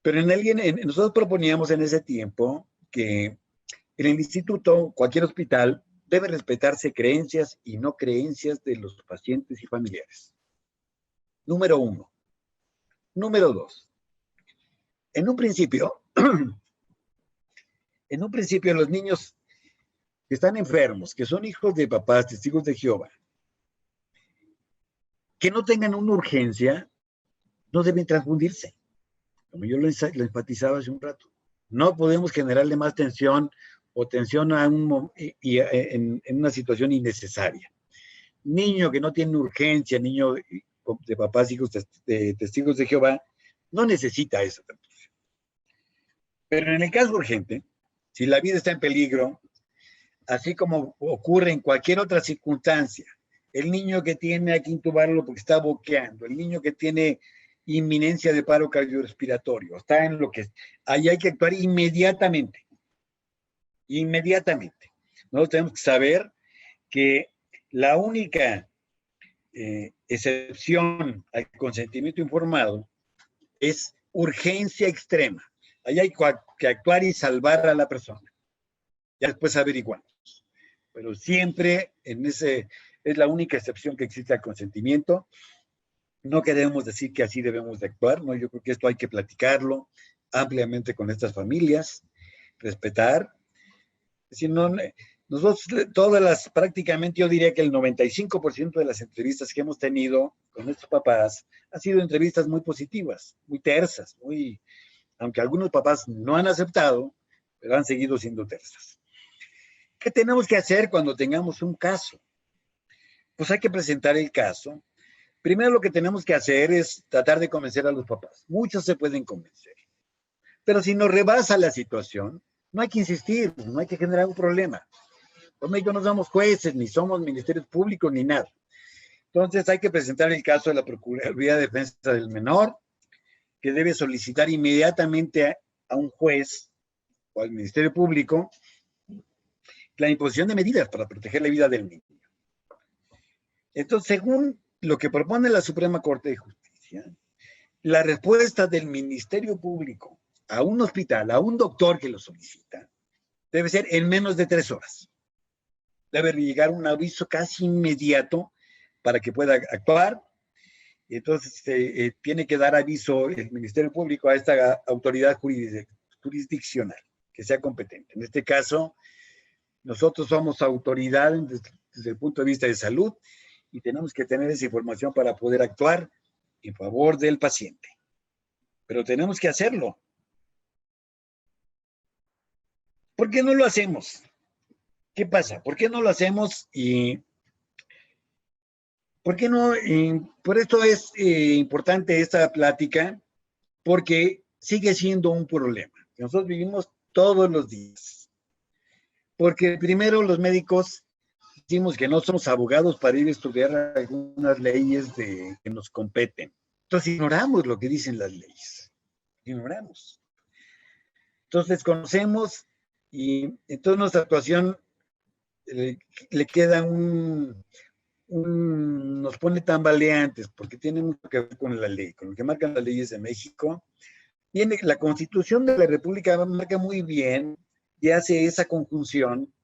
pero nosotros proponíamos en ese tiempo que en el instituto, cualquier hospital, debe respetarse creencias y no creencias de los pacientes y familiares. Número 1. Número 2. En un principio, los niños que están enfermos, que son hijos de papás, testigos de Jehová, que no tengan una urgencia, no deben transfundirse. Como yo lo enfatizaba hace un rato. No podemos generarle más tensión o tensión en una situación innecesaria. Niño que no tiene urgencia, niño de papás, hijos de testigos de Jehová, no necesita eso. Pero en el caso urgente, si la vida está en peligro, así como ocurre en cualquier otra circunstancia, el niño que tiene que intubarlo porque está boqueando, el niño que tiene inminencia de paro cardiorrespiratorio, está en lo que ahí hay que actuar inmediatamente. Inmediatamente. Nosotros tenemos que saber que la única excepción al consentimiento informado es urgencia extrema. Ahí hay que actuar y salvar a la persona. Ya después averiguamos. Pero siempre es la única excepción que existe al consentimiento. No queremos decir que así debemos de actuar, ¿no? Yo creo que esto hay que platicarlo ampliamente con estas familias, respetar. Si no, nosotros prácticamente yo diría que el 95% de las entrevistas que hemos tenido con estos papás han sido entrevistas muy positivas, muy tersas, aunque algunos papás no han aceptado, pero han seguido siendo tersas. ¿Qué tenemos que hacer cuando tengamos un caso? Pues hay que presentar el caso. Primero lo que tenemos que hacer es tratar de convencer a los papás. Muchos se pueden convencer. Pero si nos rebasa la situación, no hay que insistir, no hay que generar un problema. Los médicos no somos jueces, ni somos ministerios públicos, ni nada. Entonces hay que presentar el caso de la Procuraduría de Defensa del Menor, que debe solicitar inmediatamente a un juez o al Ministerio Público la imposición de medidas para proteger la vida del niño. Entonces, según lo que propone la Suprema Corte de Justicia, la respuesta del Ministerio Público a un hospital, a un doctor que lo solicita, debe ser en menos de 3 horas. Debe llegar un aviso casi inmediato para que pueda actuar. Entonces, tiene que dar aviso el Ministerio Público a esta autoridad jurisdiccional que sea competente. En este caso, nosotros somos autoridad desde el punto de vista de salud y tenemos que tener esa información para poder actuar en favor del paciente. Pero tenemos que hacerlo. ¿Por qué no lo hacemos? ¿Qué pasa? ¿Por qué no lo hacemos? Y ¿por qué no? Por esto es importante esta plática, porque sigue siendo un problema que nosotros vivimos todos los días. Porque primero los médicos decimos que no somos abogados para ir a estudiar algunas leyes que nos competen. Entonces ignoramos lo que dicen las leyes. Ignoramos. Entonces conocemos y entonces nuestra actuación le queda nos pone tambaleantes porque tiene mucho que ver con la ley, con lo que marcan las leyes de México. Viene la Constitución de la República marca muy bien y hace esa conjunción.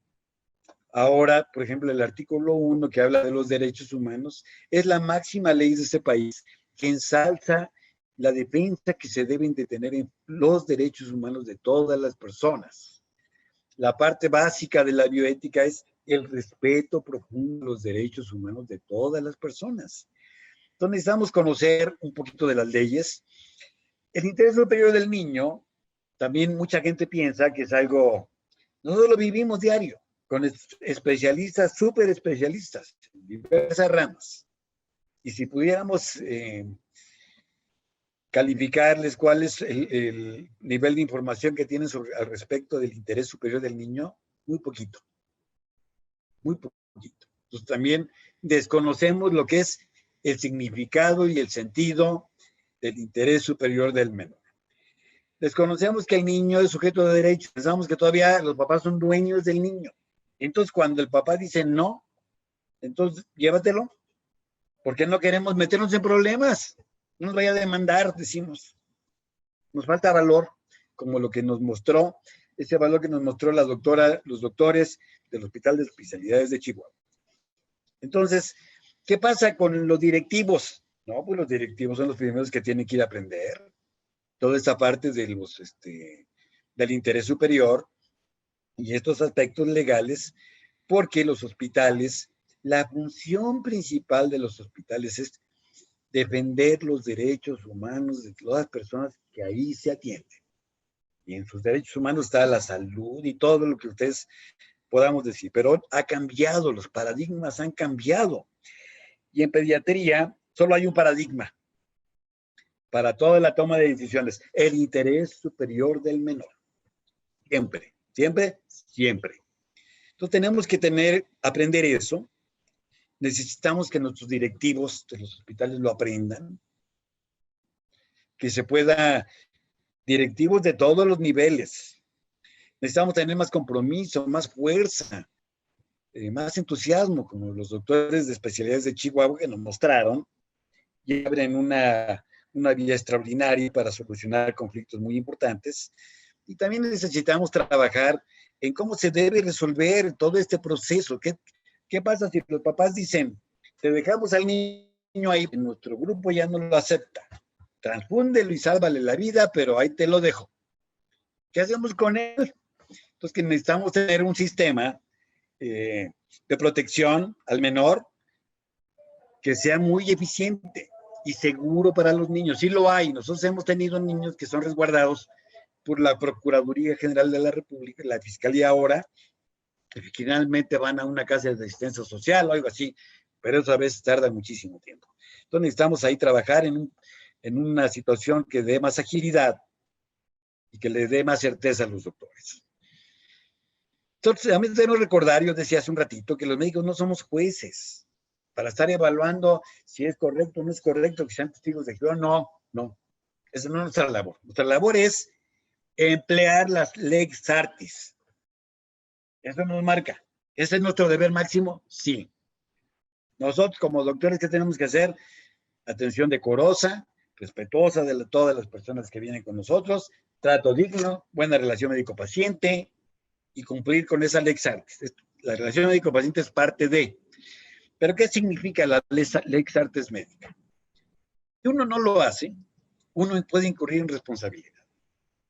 Ahora, por ejemplo, el artículo 1 que habla de los derechos humanos es la máxima ley de este país que ensalza la defensa que se deben de tener en los derechos humanos de todas las personas. La parte básica de la bioética es el respeto profundo a los derechos humanos de todas las personas. Entonces necesitamos conocer un poquito de las leyes. El interés superior del niño, también mucha gente piensa que es algo, nosotros lo vivimos diario, con especialistas, súper especialistas, en diversas ramas. Y si pudiéramos calificarles cuál es el nivel de información que tienen al respecto del interés superior del niño, muy poquito. Muy poquito. Entonces también desconocemos lo que es el significado y el sentido del interés superior del menor. Desconocemos que el niño es sujeto de derechos. Pensamos que todavía los papás son dueños del niño. Entonces cuando el papá dice no, entonces llévatelo, porque no queremos meternos en problemas. No nos vaya a demandar, decimos. Nos falta valor, como lo que nos mostró, ese valor que nos mostró la doctora, los doctores del Hospital de Especialidades de Chihuahua. Entonces, ¿qué pasa con los directivos? No, pues los directivos son los primeros que tienen que ir a aprender toda esta parte de del interés superior y estos aspectos legales, porque los hospitales, la función principal de los hospitales es defender los derechos humanos de todas las personas que ahí se atienden. Y en sus derechos humanos está la salud y todo lo que ustedes podamos decir, pero ha cambiado, los paradigmas han cambiado. Y en pediatría solo hay un paradigma para toda la toma de decisiones, el interés superior del menor. Siempre, siempre, siempre. Entonces tenemos que aprender eso. Necesitamos que nuestros directivos de los hospitales lo aprendan, que se pueda, directivos de todos los niveles. Necesitamos tener más compromiso, más fuerza, más entusiasmo, como los doctores de especialidades de Chihuahua que nos mostraron, y abren una vía extraordinaria para solucionar conflictos muy importantes. Y también necesitamos trabajar en cómo se debe resolver todo este proceso. ¿Qué pasa si los papás dicen, te dejamos al niño ahí, nuestro grupo ya no lo acepta? Transfúndelo y sálvale la vida, pero ahí te lo dejo. ¿Qué hacemos con él? Entonces que necesitamos tener un sistema de protección al menor que sea muy eficiente y seguro para los niños. Sí lo hay. Nosotros hemos tenido niños que son resguardados por la Procuraduría General de la República, la Fiscalía ahora, que finalmente van a una casa de asistencia social o algo así, pero eso a veces tarda muchísimo tiempo. Entonces necesitamos ahí trabajar en una situación que dé más agilidad y que le dé más certeza a los doctores. Entonces, a mí debemos recordar, yo decía hace un ratito, que los médicos no somos jueces para estar evaluando si es correcto o no es correcto que sean testigos de Jehová. No, no. Esa no es nuestra labor. Nuestra labor es emplear las lex artis. Eso nos marca. ¿Ese es nuestro deber máximo? Sí. Nosotros como doctores, ¿qué tenemos que hacer? Atención decorosa, respetuosa de todas las personas que vienen con nosotros, trato digno, buena relación médico-paciente y cumplir con esa lex artis. La relación médico-paciente es parte de. ¿Pero qué significa la lex artis médica? Si uno no lo hace, uno puede incurrir en responsabilidad,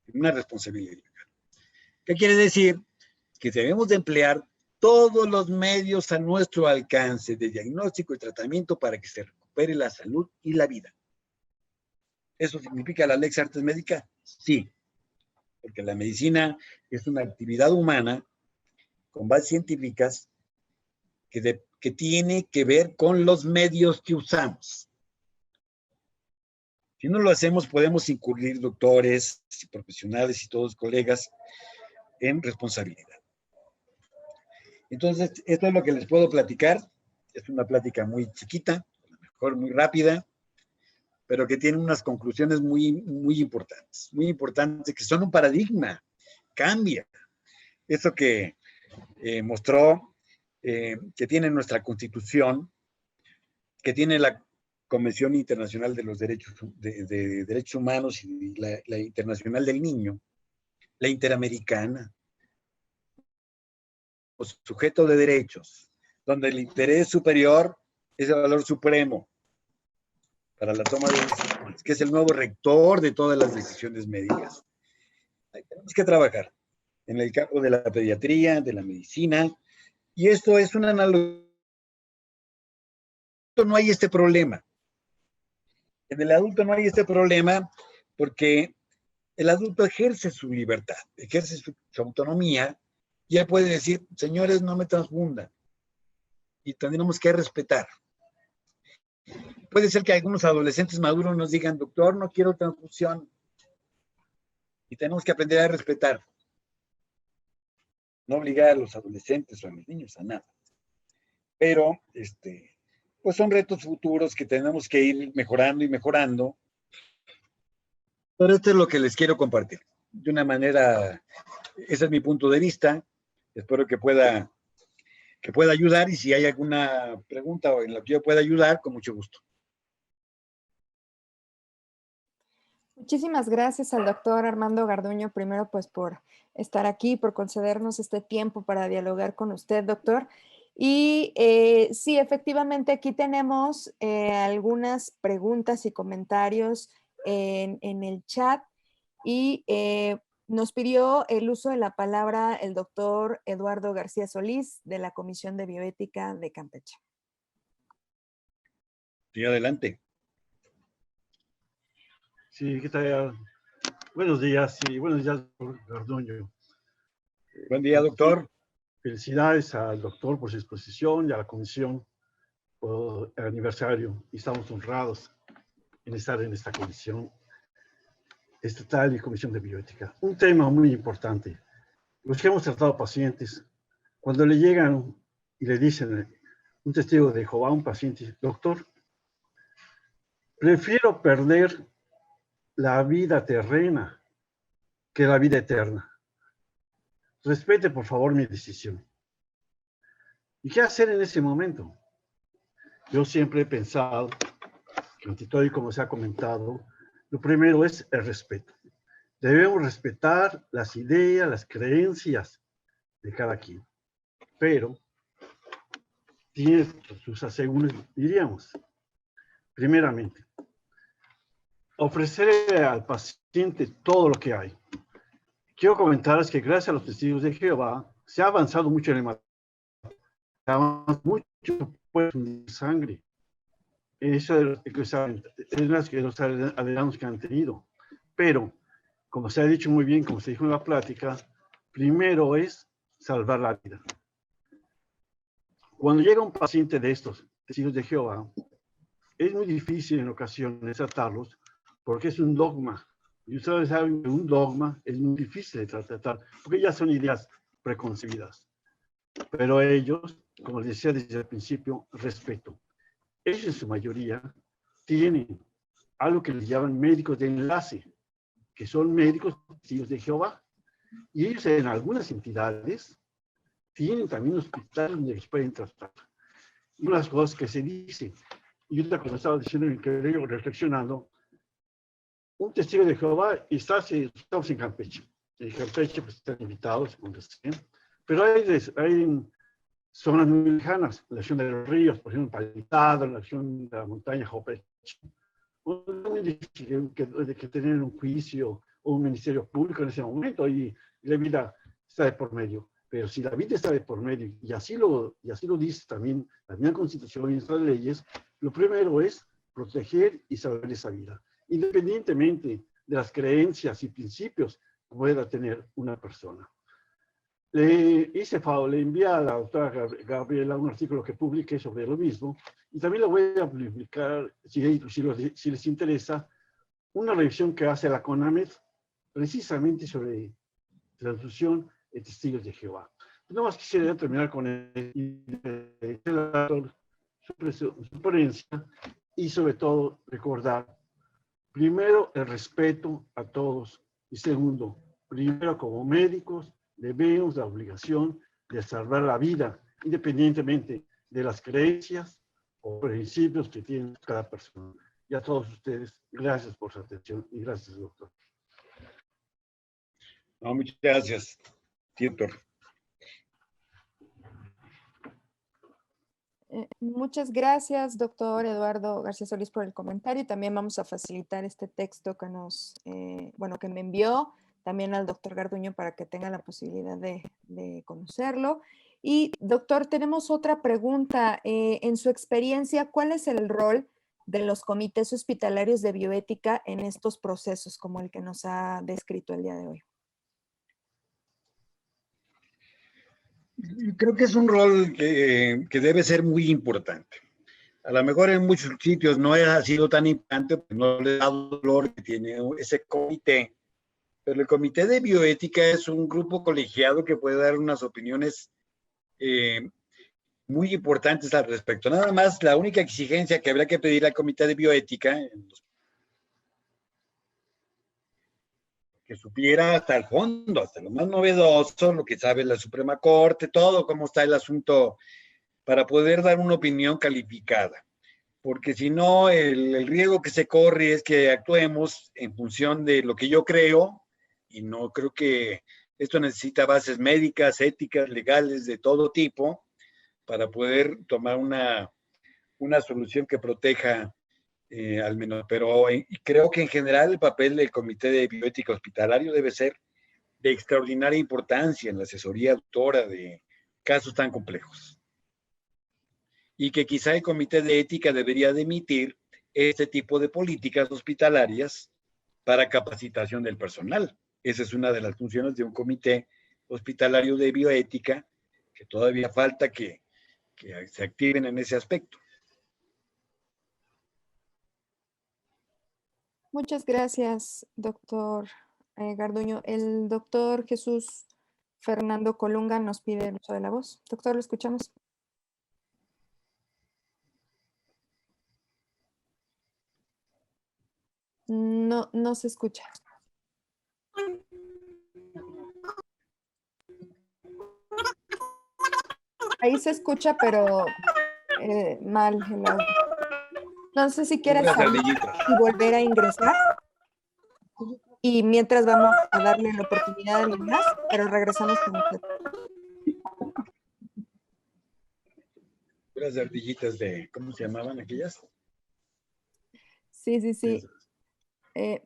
en una responsabilidad. ¿Qué quiere decir? Que debemos de emplear todos los medios a nuestro alcance de diagnóstico y tratamiento para que se recupere la salud y la vida. ¿Eso significa la lex artis médica? Sí, porque la medicina es una actividad humana con bases científicas que tiene que ver con los medios que usamos. Si no lo hacemos, podemos incurrir doctores, profesionales y todos colegas en responsabilidad. Entonces, esto es lo que les puedo platicar. Es una plática muy chiquita, a lo mejor muy rápida, pero que tiene unas conclusiones muy importantes, que son un paradigma. Cambia. Eso que mostró que tiene nuestra Constitución, que tiene la Convención Internacional de los Derechos Humanos y la Internacional del Niño, la Interamericana, los sujetos de derechos, donde el interés superior es el valor supremo para la toma de decisiones, que es el nuevo rector de todas las decisiones médicas. Ahí tenemos que trabajar en el campo de la pediatría, de la medicina, y esto es una analogía. No hay este problema. En el adulto no hay este problema porque el adulto ejerce su libertad, ejerce su autonomía, y él puede decir, señores, no me transfundan, y tendremos que respetar. Puede ser que algunos adolescentes maduros nos digan, doctor, no quiero transfusión, y tenemos que aprender a respetar, no obligar a los adolescentes o a los niños a nada. Pero, pues son retos futuros que tenemos que ir mejorando y mejorando. Pero esto es lo que les quiero compartir. De una manera, ese es mi punto de vista. Espero que pueda ayudar, y si hay alguna pregunta o en la que yo pueda ayudar, con mucho gusto. Muchísimas gracias al doctor Armando Garduño, primero pues por estar aquí, por concedernos este tiempo para dialogar con usted, doctor. Y sí, efectivamente aquí tenemos algunas preguntas y comentarios en el chat, y nos pidió el uso de la palabra el doctor Eduardo García Solís de la Comisión de Bioética de Campeche. Sí, adelante. Sí, ¿qué tal? Buenos días, doctor Garduño. Buen día, doctor. Felicidades al doctor por su exposición y a la comisión por el aniversario. Y estamos honrados en estar en esta comisión estatal y comisión de bioética. Un tema muy importante. Los que hemos tratado pacientes, cuando le llegan y le dicen un testigo de Jehová a un paciente, doctor, prefiero perder la vida terrena que la vida eterna. Respete, por favor, mi decisión. ¿Y qué hacer en ese momento? Yo siempre he pensado que, ante todo y como se ha comentado, lo primero es el respeto. Debemos respetar las ideas, las creencias de cada quien. Pero tiene sus asegúnes, diríamos. Primeramente, ofrecerle al paciente todo lo que hay. Quiero comentarles que gracias a los testigos de Jehová se ha avanzado mucho en el material, se ha avanzado mucho pues, en sangre. Eso es que los adelantos que han tenido. Pero, como se ha dicho muy bien, como se dijo en la plática, primero es salvar la vida. Cuando llega un paciente de estos testigos de Jehová, es muy difícil en ocasiones tratarlos porque es un dogma. Y ustedes saben que un dogma es muy difícil de tratar porque ya son ideas preconcebidas. Pero ellos, como les decía desde el principio, respeto. Ellos en su mayoría tienen algo que les llaman médicos de enlace, que son médicos testigos de Jehová. Y ellos en algunas entidades tienen también hospitales donde les pueden tratar. Y una de las cosas que se dice, y yo cuando estaba diciendo en el reflexionando, un testigo de Jehová estamos en Campeche. En Campeche pues están invitados, como decían, pero hay zonas muy lejanas, la región de los ríos, por ejemplo, Palitado, la región de la montaña Jopeche. Muy difícil que tener un juicio o un ministerio público en ese momento y la vida está de por medio. Pero si la vida está de por medio, y así lo dice también la misma Constitución y nuestras leyes, lo primero es proteger y salvar esa vida, independientemente de las creencias y principios que pueda tener una persona. Le envié a la doctora Gabriela un artículo que publiqué sobre lo mismo, y también lo voy a publicar, si les interesa, una revisión que hace la CONAMED, precisamente sobre transfusión de testigos de Jehová. No más quisiera terminar con su ponencia y sobre todo recordar, primero, el respeto a todos y segundo, primero como médicos, debemos la obligación de salvar la vida, independientemente de las creencias o principios que tiene cada persona. Y a todos ustedes, gracias por su atención y gracias, doctor. No, muchas gracias, doctor. Muchas gracias, doctor Eduardo García Solís, por el comentario. También vamos a facilitar este texto que que me envió también al doctor Garduño para que tenga la posibilidad de conocerlo. Y, doctor, tenemos otra pregunta. En su experiencia, ¿cuál es el rol de los comités hospitalarios de bioética en estos procesos como el que nos ha descrito el día de hoy? Creo que es un rol que debe ser muy importante. A lo mejor en muchos sitios no ha sido tan importante, pues no le ha dado valor que tiene ese comité, pero el comité de bioética es un grupo colegiado que puede dar unas opiniones muy importantes al respecto. Nada más, la única exigencia que habría que pedir al comité de bioética, que supiera hasta el fondo, hasta lo más novedoso, lo que sabe la Suprema Corte, todo cómo está el asunto, para poder dar una opinión calificada. Porque si no, el riesgo que se corre es que actuemos en función de lo que yo creo, y no creo que esto necesita bases médicas, éticas, legales, de todo tipo, para poder tomar una solución que proteja al menos. Pero creo que en general el papel del Comité de Bioética Hospitalario debe ser de extraordinaria importancia en la asesoría doctora de casos tan complejos. Y que quizá el Comité de Ética debería de emitir este tipo de políticas hospitalarias para capacitación del personal. Esa es una de las funciones de un comité hospitalario de bioética, que todavía falta que se activen en ese aspecto. Muchas gracias, doctor Garduño. El doctor Jesús Fernando Colunga nos pide el uso de la voz. Doctor, lo escuchamos. No, no se escucha. Ahí se escucha, pero mal el audio. No sé si quieres salir y volver a ingresar. Y mientras vamos a darle la oportunidad a alguien más, pero regresamos con usted. Las ardillitas de, ¿cómo se llamaban aquellas? Sí.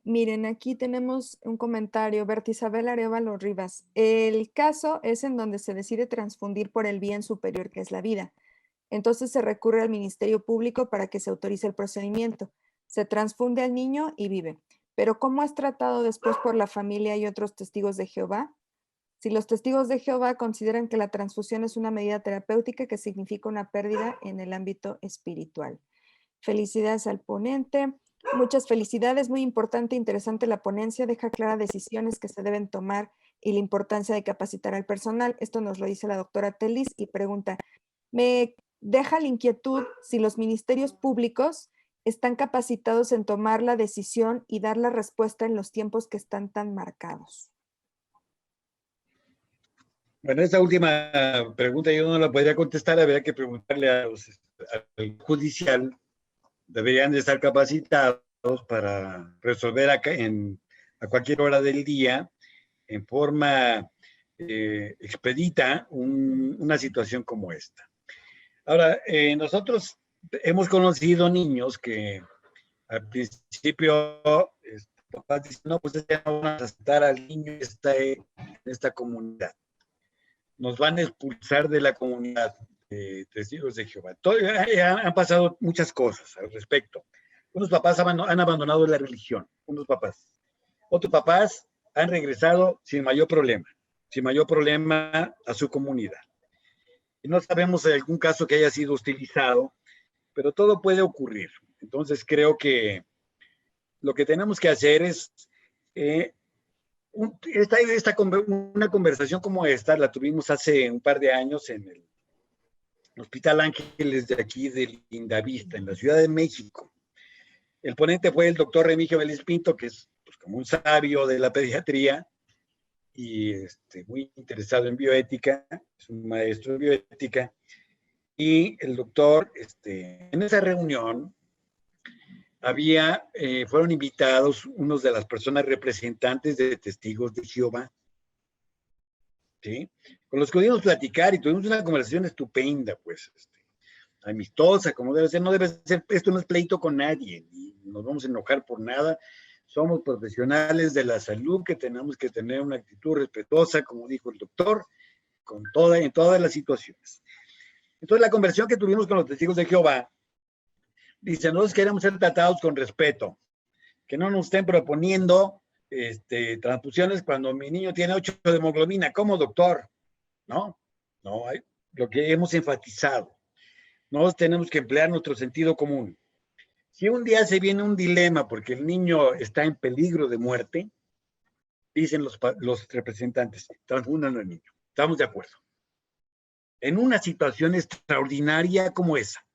Miren, aquí tenemos un comentario, Bertisabel Arevalo Rivas. El caso es en donde se decide transfundir por el bien superior que es la vida. Entonces se recurre al Ministerio Público para que se autorice el procedimiento. Se transfunde al niño y vive. Pero ¿cómo es tratado después por la familia y otros testigos de Jehová? Si los testigos de Jehová consideran que la transfusión es una medida terapéutica que significa una pérdida en el ámbito espiritual. Felicidades al ponente. Muchas felicidades, muy importante e interesante la ponencia, deja claras decisiones que se deben tomar y la importancia de capacitar al personal. Esto nos lo dice la doctora Telis y pregunta, me deja la inquietud si los ministerios públicos están capacitados en tomar la decisión y dar la respuesta en los tiempos que están tan marcados. Bueno, esta última pregunta yo no la podría contestar, habría que preguntarle al judicial. Deberían de estar capacitados para resolver a cualquier hora del día en forma expedita una situación como esta. Ahora, nosotros hemos conocido niños que al principio papás dicen, no, pues ya no van a aceptar al niño que está en esta comunidad. Nos van a expulsar de la comunidad de Testigos de Jehová. Han pasado muchas cosas al respecto. Unos papás han abandonado la religión, unos papás. Otros papás han regresado sin mayor problema a su comunidad. Y no sabemos de algún caso que haya sido hostilizado, pero todo puede ocurrir. Entonces creo que lo que tenemos que hacer es una conversación como esta, la tuvimos hace un par de años en el Hospital Ángeles de aquí de Lindavista, en la Ciudad de México. El ponente fue el doctor Remigio Vélez Pinto, que es pues, como un sabio de la pediatría y muy interesado en bioética, es un maestro de bioética. Y el doctor, en esa reunión, fueron invitados unos de las personas representantes de Testigos de Jehová, ¿sí? Con los que pudimos platicar y tuvimos una conversación estupenda, pues, amistosa, como debe ser. No debe ser, esto no es pleito con nadie, ni nos vamos a enojar por nada. Somos profesionales de la salud que tenemos que tener una actitud respetuosa, como dijo el doctor, en todas las situaciones. Entonces, la conversación que tuvimos con los Testigos de Jehová, dice, nosotros queremos ser tratados con respeto, que no nos estén proponiendo transfusiones cuando mi niño tiene 8 de hemoglobina. ¿Cómo, doctor? No, lo que hemos enfatizado. Nosotros tenemos que emplear nuestro sentido común. Si un día se viene un dilema porque el niño está en peligro de muerte, dicen los representantes, transfundan al niño. Estamos de acuerdo. En una situación extraordinaria como esa,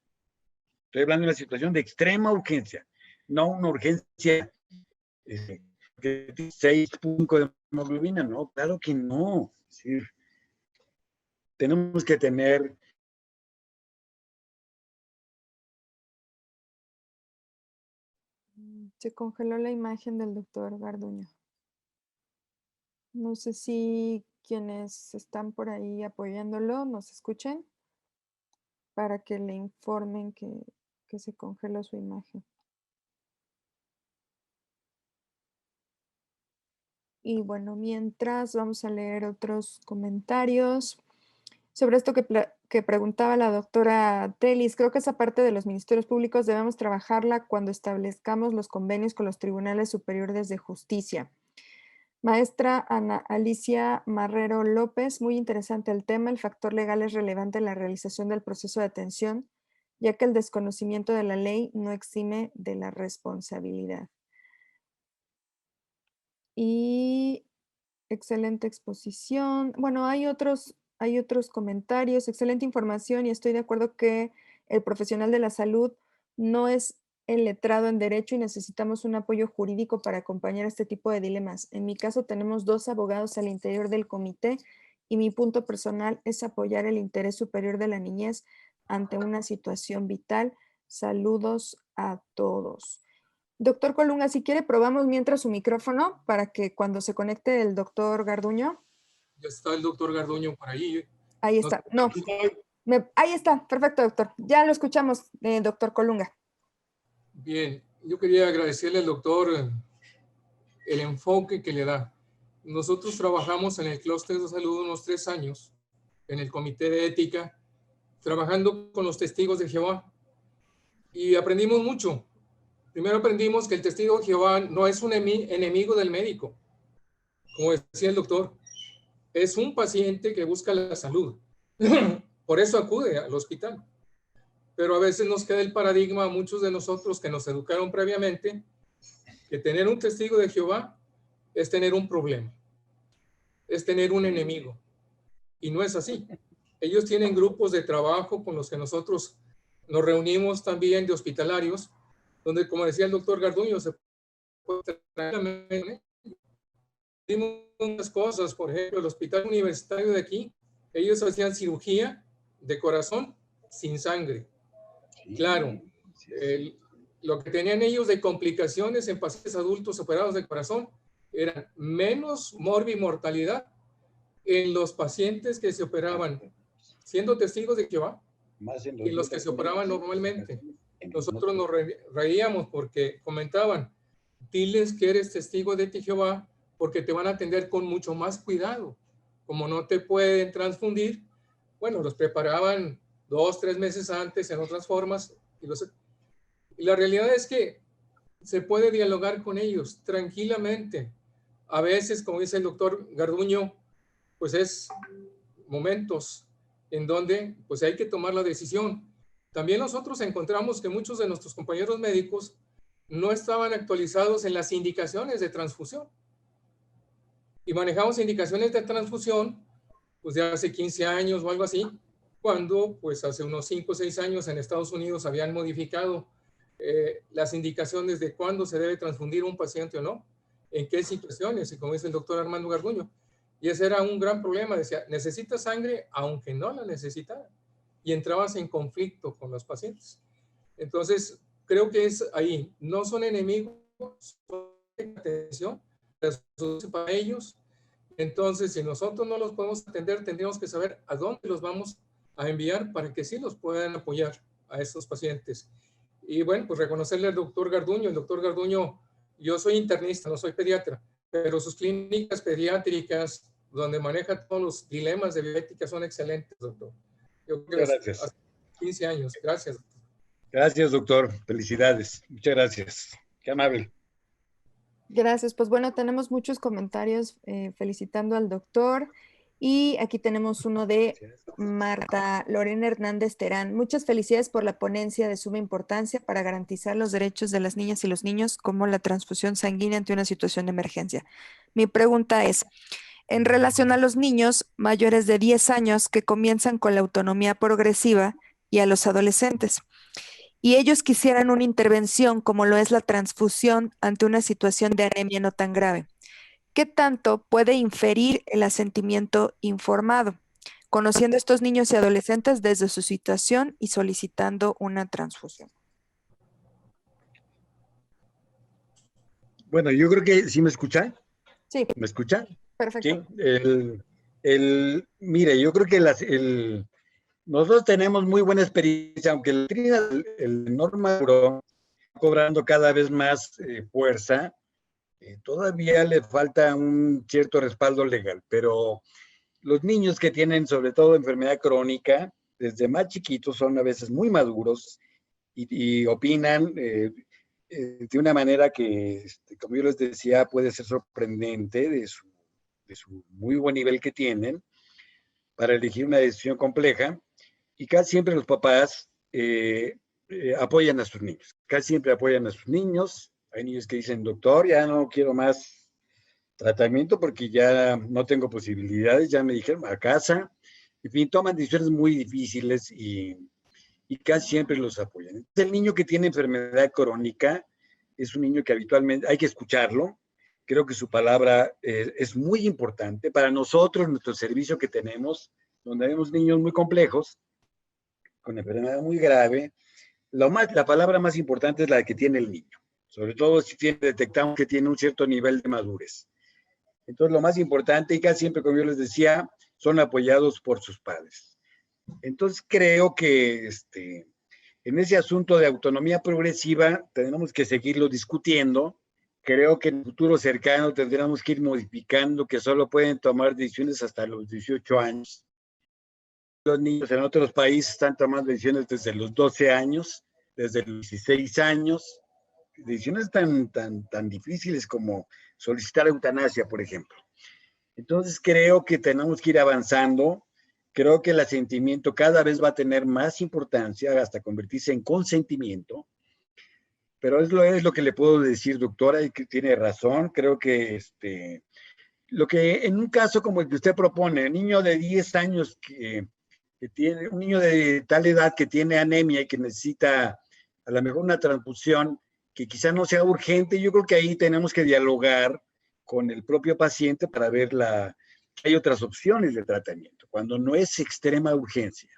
estoy hablando de una situación de extrema urgencia, no una urgencia que 6.5 de hemoglobina, no, claro que no. Es decir, tenemos que tener Se congeló la imagen del doctor Garduño. No sé si quienes están por ahí apoyándolo nos escuchen para que le informen que se congeló su imagen. Y bueno, mientras vamos a leer otros comentarios sobre esto que preguntaba la doctora Telis. Creo que esa parte de los ministerios públicos debemos trabajarla cuando establezcamos los convenios con los tribunales superiores de justicia. Maestra Ana Alicia Marrero López, muy interesante el tema. El factor legal es relevante en la realización del proceso de atención, ya que el desconocimiento de la ley no exime de la responsabilidad. Y excelente exposición. Bueno, hay otros comentarios, excelente información y estoy de acuerdo que el profesional de la salud no es el letrado en derecho y necesitamos un apoyo jurídico para acompañar este tipo de dilemas. En mi caso tenemos 2 abogados al interior del comité y mi punto personal es apoyar el interés superior de la niñez ante una situación vital. Saludos a todos. Doctor Colunga, si quiere probamos mientras su micrófono para que cuando se conecte el doctor Garduño. Ya está el doctor Garduño por ahí. Ahí está. No, ahí está. Perfecto, doctor. Ya lo escuchamos, doctor Colunga. Bien, yo quería agradecerle al doctor el enfoque que le da. Nosotros trabajamos en el clúster de salud unos 3 años, en el comité de ética, trabajando con los testigos de Jehová. Y aprendimos mucho. Primero aprendimos que el testigo de Jehová no es un enemigo del médico, como decía el doctor. Es un paciente que busca la salud. Por eso acude al hospital. pero a veces nos queda el paradigma a muchos de nosotros que nos educaron previamente, que tener un testigo de Jehová es tener un problema, es tener un enemigo. Y no es así. Ellos tienen grupos de trabajo con los que nosotros nos reunimos también de hospitalarios, donde, como decía el doctor Garduño, se puede traer unas cosas. Por ejemplo, el hospital universitario de aquí, ellos hacían cirugía de corazón sin sangre. Claro, lo que tenían ellos de complicaciones en pacientes adultos operados de corazón eran menos mortalidad en los pacientes que se operaban siendo testigos de Jehová y los que se operaban normalmente. Nosotros nos reíamos porque comentaban, diles que eres testigo de Jehová porque te van a atender con mucho más cuidado. Como no te pueden transfundir, bueno, los preparaban 2, 3 meses antes en otras formas. Y la realidad es que se puede dialogar con ellos tranquilamente. A veces, como dice el doctor Garduño, pues es momentos en donde pues hay que tomar la decisión. También nosotros encontramos que muchos de nuestros compañeros médicos no estaban actualizados en las indicaciones de transfusión. Y manejamos indicaciones de transfusión pues de hace 15 años o algo así, cuando pues hace unos 5 o 6 años en Estados Unidos habían modificado las indicaciones de cuándo se debe transfundir un paciente o no, en qué situaciones, y como dice el doctor Armando Garduño. Y ese era un gran problema, decía, necesita sangre aunque no la necesitara. Y entrabas en conflicto con los pacientes. Entonces, creo que es ahí, no son enemigos, son atención para ellos. Entonces, si nosotros no los podemos atender, tendríamos que saber a dónde los vamos a enviar para que sí los puedan apoyar a estos pacientes. Y bueno, pues reconocerle al doctor Garduño. El doctor Garduño, yo soy internista, no soy pediatra, pero sus clínicas pediátricas, donde maneja todos los dilemas de bioética, son excelentes, doctor. Yo creo que gracias. hace 15 años. Gracias. Gracias, doctor. Felicidades. Muchas gracias. Qué amable. Gracias. Pues bueno, tenemos muchos comentarios felicitando al doctor. Y aquí tenemos uno de Marta Lorena Hernández Terán. Muchas felicidades por la ponencia de suma importancia para garantizar los derechos de las niñas y los niños como la transfusión sanguínea ante una situación de emergencia. Mi pregunta es, en relación a los niños mayores de 10 años que comienzan con la autonomía progresiva y a los adolescentes, y ellos quisieran una intervención como lo es la transfusión ante una situación de anemia no tan grave, ¿qué tanto puede inferir el asentimiento informado, conociendo a estos niños y adolescentes desde su situación y solicitando una transfusión? Bueno, yo creo que ¿sí me escuchan? Sí. ¿Me escuchan? Perfecto. Sí. Mire, yo creo que nosotros tenemos muy buena experiencia, aunque el norma está cobrando cada vez más fuerza, todavía le falta un cierto respaldo legal, pero los niños que tienen sobre todo enfermedad crónica, desde más chiquitos son a veces muy maduros y opinan de una manera que, como yo les decía, puede ser sorprendente de su muy buen nivel que tienen para elegir una decisión compleja. Y casi siempre los papás apoyan a sus niños. Casi siempre apoyan a sus niños. Hay niños que dicen, doctor, ya no quiero más tratamiento porque ya no tengo posibilidades, ya me dijeron a casa. En fin, toman decisiones muy difíciles y casi siempre los apoyan. El niño que tiene enfermedad crónica es un niño que habitualmente hay que escucharlo. Creo que su palabra es muy importante para nosotros, nuestro servicio que tenemos, donde vemos niños muy complejos, con enfermedad muy grave. La palabra más importante es la que tiene el niño, sobre todo si detectamos que tiene un cierto nivel de madurez. Entonces, lo más importante, y casi siempre, como yo les decía, son apoyados por sus padres. Entonces, creo que en ese asunto de autonomía progresiva tenemos que seguirlo discutiendo. Creo que en el futuro cercano tendremos que ir modificando que solo pueden tomar decisiones hasta los 18 años. Los niños en otros países están tomando decisiones desde los 12 años, desde los 16 años, decisiones tan difíciles como solicitar eutanasia, por ejemplo. Entonces creo que tenemos que ir avanzando. Creo que el asentimiento cada vez va a tener más importancia hasta convertirse en consentimiento. Pero es lo que le puedo decir, doctora, y que tiene razón. Creo que lo que en un caso como el que usted propone, un niño de 10 años que tiene, un niño de tal edad que tiene anemia y que necesita a lo mejor una transfusión que quizá no sea urgente, yo creo que ahí tenemos que dialogar con el propio paciente para ver que hay otras opciones de tratamiento, cuando no es extrema urgencia.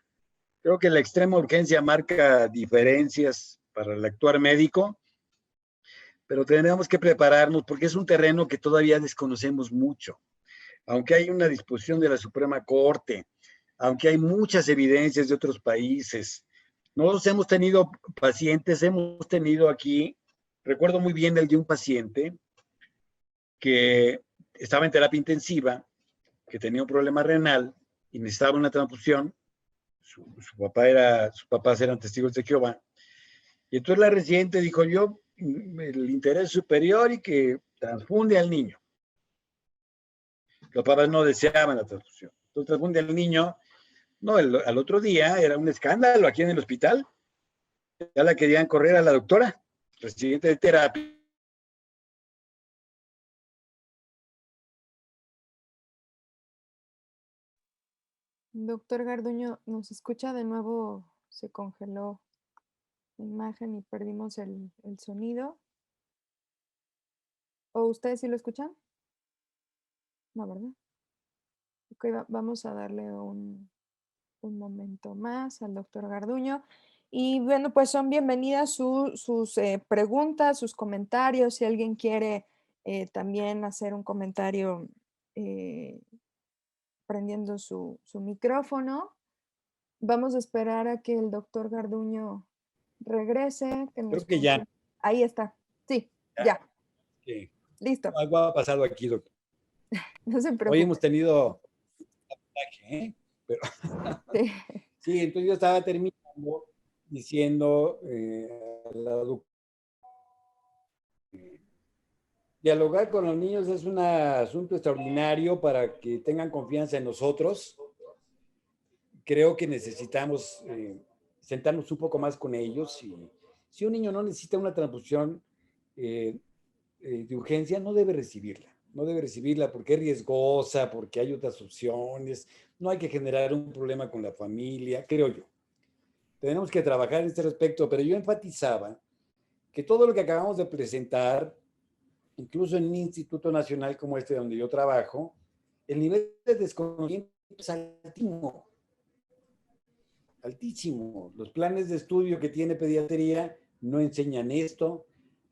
Creo que la extrema urgencia marca diferencias para el actuar médico, pero tenemos que prepararnos porque es un terreno que todavía desconocemos mucho. Aunque hay una disposición de la Suprema Corte, aunque hay muchas evidencias de otros países, nosotros hemos tenido pacientes, hemos tenido aquí, recuerdo muy bien el de un paciente que estaba en terapia intensiva, que tenía un problema renal y necesitaba una transfusión. Sus papás eran testigos de Jehová. Y entonces la residente dijo, yo, el interés superior y que transfunde al niño. Los papás no deseaban la transfusión. Entonces transfunde al niño. No, al otro día era un escándalo aquí en el hospital. Ya la querían correr a la doctora, residente de terapia. Doctor Garduño, ¿nos escucha de nuevo? Se congeló la imagen y perdimos el sonido. ¿O ustedes sí lo escuchan? No, ¿verdad? Ok, vamos a darle un momento más al doctor Garduño. Y bueno, pues son bienvenidas sus preguntas, sus comentarios. Si alguien quiere también hacer un comentario prendiendo su micrófono. Vamos a esperar a que el doctor Garduño regrese. Creo que ya. Ahí está. Sí, ya. Sí. Listo. Algo ha pasado aquí, doctor. No se preocupe. Hoy hemos tenido pero sí. Sí, entonces yo estaba terminando diciendo a la doctora, dialogar con los niños es un asunto extraordinario para que tengan confianza en nosotros. Creo que necesitamos sentarnos un poco más con ellos. Y si un niño no necesita una transfusión de urgencia, no debe recibirla. No debe recibirla porque es riesgosa, porque hay otras opciones. No hay que generar un problema con la familia, creo yo. Tenemos que trabajar en este respecto, pero yo enfatizaba que todo lo que acabamos de presentar, incluso en un instituto nacional como este donde yo trabajo, el nivel de desconocimiento es altísimo. Altísimo. Los planes de estudio que tiene pediatría no enseñan esto.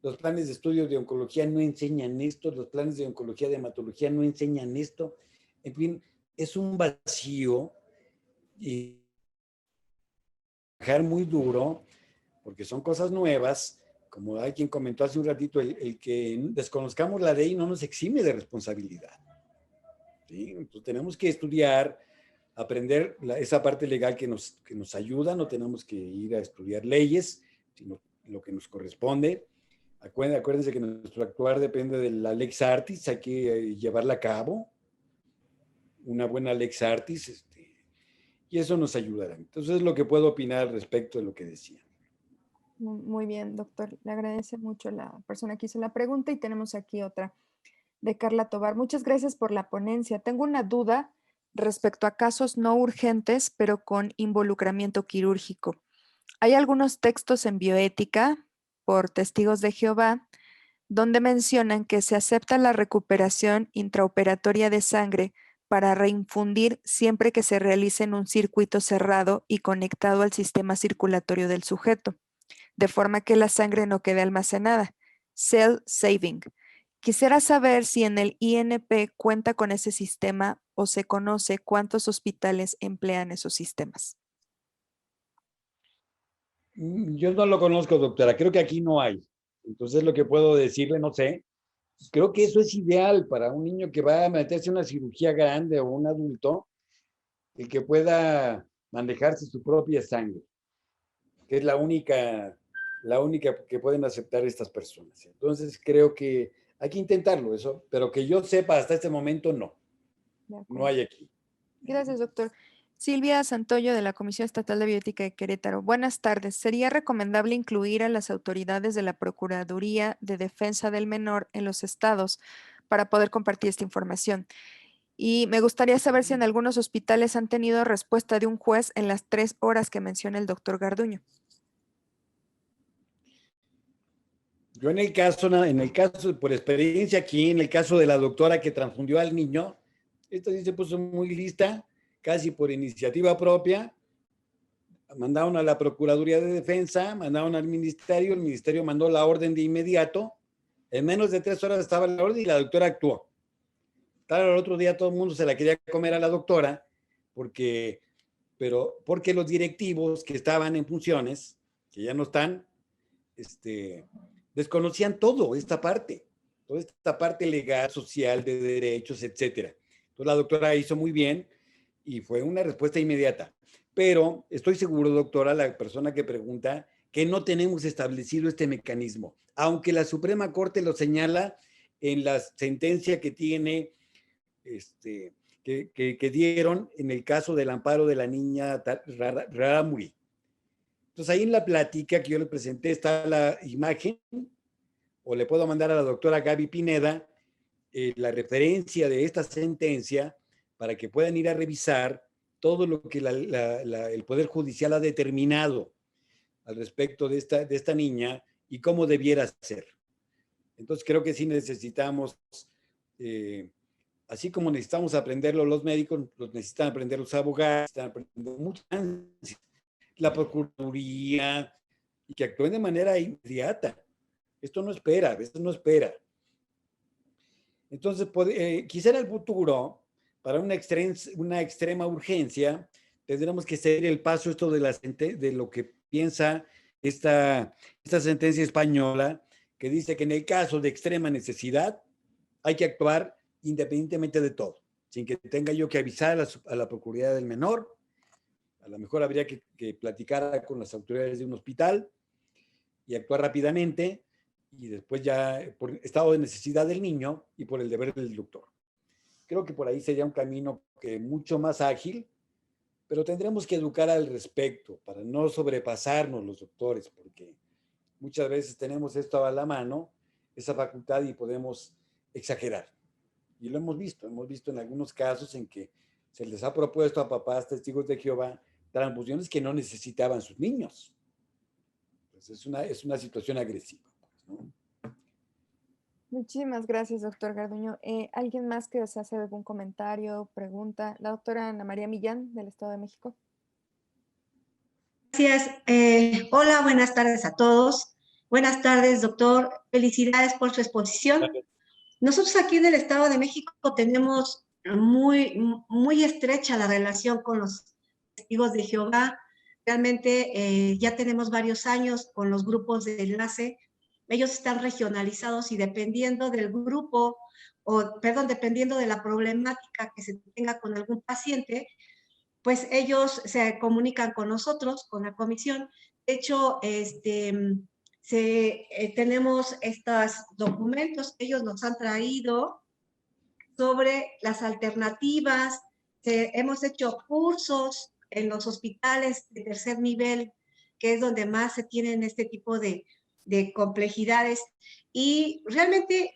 Los planes de estudio de oncología no enseñan esto. Los planes de oncología de hematología no enseñan esto. En fin, es un vacío y trabajar muy duro porque son cosas nuevas. Como hay quien comentó hace un ratito, el que desconozcamos la ley no nos exime de responsabilidad. ¿Sí? Entonces tenemos que estudiar, aprender esa parte legal que nos ayuda, no tenemos que ir a estudiar leyes, sino lo que nos corresponde. Acuérdense que nuestro actuar depende de la lex artis, hay que llevarla a cabo, una buena lex artis, y eso nos ayudará. Entonces es lo que puedo opinar al respecto de lo que decía. Muy bien, doctor. Le agradece mucho la persona que hizo la pregunta y tenemos aquí otra de Carla Tobar. Muchas gracias por la ponencia. Tengo una duda respecto a casos no urgentes, pero con involucramiento quirúrgico. Hay algunos textos en bioética por testigos de Jehová donde mencionan que se acepta la recuperación intraoperatoria de sangre para reinfundir siempre que se realice en un circuito cerrado y conectado al sistema circulatorio del sujeto, de forma que la sangre no quede almacenada. Cell saving. Quisiera saber si en el INP cuenta con ese sistema o se conoce cuántos hospitales emplean esos sistemas. Yo no lo conozco, doctora. Creo que aquí no hay. Entonces lo que puedo decirle, no sé. Creo que eso es ideal para un niño que va a meterse en una cirugía grande o un adulto, el que pueda manejarse su propia sangre, que es la única que pueden aceptar estas personas. Entonces creo que hay que intentarlo eso, pero que yo sepa hasta este momento no hay aquí. Gracias, doctor. Silvia Santoyo, de la Comisión Estatal de Bioética de Querétaro. Buenas tardes. ¿Sería recomendable incluir a las autoridades de la Procuraduría de Defensa del Menor en los estados para poder compartir esta información? Y me gustaría saber si en algunos hospitales han tenido respuesta de un juez en las 3 horas que menciona el doctor Garduño. Yo en el caso, por experiencia aquí, en el caso de la doctora que transfundió al niño, esta sí se puso muy lista, casi por iniciativa propia. Mandaron a la Procuraduría de Defensa, mandaron al ministerio, el ministerio mandó la orden de inmediato. En menos de 3 horas estaba la orden y la doctora actuó. Claro, el otro día todo el mundo se la quería comer a la doctora, porque los directivos que estaban en funciones, que ya no están, desconocían toda esta parte legal, social, de derechos, etcétera. Entonces la doctora hizo muy bien y fue una respuesta inmediata. Pero estoy seguro, doctora, la persona que pregunta, que no tenemos establecido este mecanismo, aunque la Suprema Corte lo señala en la sentencia que tiene, que dieron en el caso del amparo de la niña Raramuri. Entonces ahí en la plática que yo le presenté está la imagen, o le puedo mandar a la doctora Gaby Pineda la referencia de esta sentencia para que puedan ir a revisar todo lo que el Poder Judicial ha determinado al respecto de esta niña y cómo debiera ser. Entonces creo que sí necesitamos, así como necesitamos aprenderlo los médicos, los necesitan aprender los abogados, necesitan aprender muchas, la Procuraduría, y que actúen de manera inmediata. Esto no espera. Entonces, quizá en el futuro, para una extrema urgencia, tendremos que seguir el paso esto de lo que piensa esta sentencia española, que dice que en el caso de extrema necesidad hay que actuar independientemente de todo, sin que tenga yo que avisar a la Procuraduría del Menor. A lo mejor habría que platicar con las autoridades de un hospital y actuar rápidamente, y después ya por estado de necesidad del niño y por el deber del doctor. Creo que por ahí sería un camino mucho más ágil, pero tendremos que educar al respecto para no sobrepasarnos los doctores, porque muchas veces tenemos esto a la mano, esa facultad, y podemos exagerar. Y lo hemos visto en algunos casos en que se les ha propuesto a papás testigos de Jehová transfusiones que no necesitaban sus niños. Pues es una situación agresiva, ¿no? Muchísimas gracias, doctor Garduño. ¿Alguien más que desea hacer algún comentario, pregunta? La doctora Ana María Millán, del Estado de México. Gracias. Hola, buenas tardes a todos. Buenas tardes, doctor. Felicidades por su exposición. Nosotros aquí en el Estado de México tenemos muy estrecha la relación con los testigos de Jehová. Realmente ya tenemos varios años con los grupos de enlace. Ellos están regionalizados y dependiendo del grupo, dependiendo de la problemática que se tenga con algún paciente, pues ellos se comunican con nosotros, con la comisión. De hecho, tenemos estos documentos que ellos nos han traído sobre las alternativas. Hemos hecho cursos en los hospitales de tercer nivel, que es donde más se tienen este tipo de complejidades. Y realmente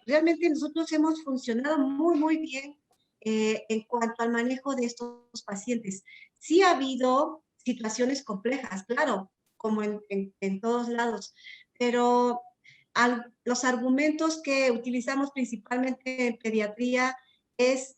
nosotros hemos funcionado muy bien en cuanto al manejo de estos pacientes. Sí ha habido situaciones complejas, claro, como en todos lados, pero los argumentos que utilizamos principalmente en pediatría es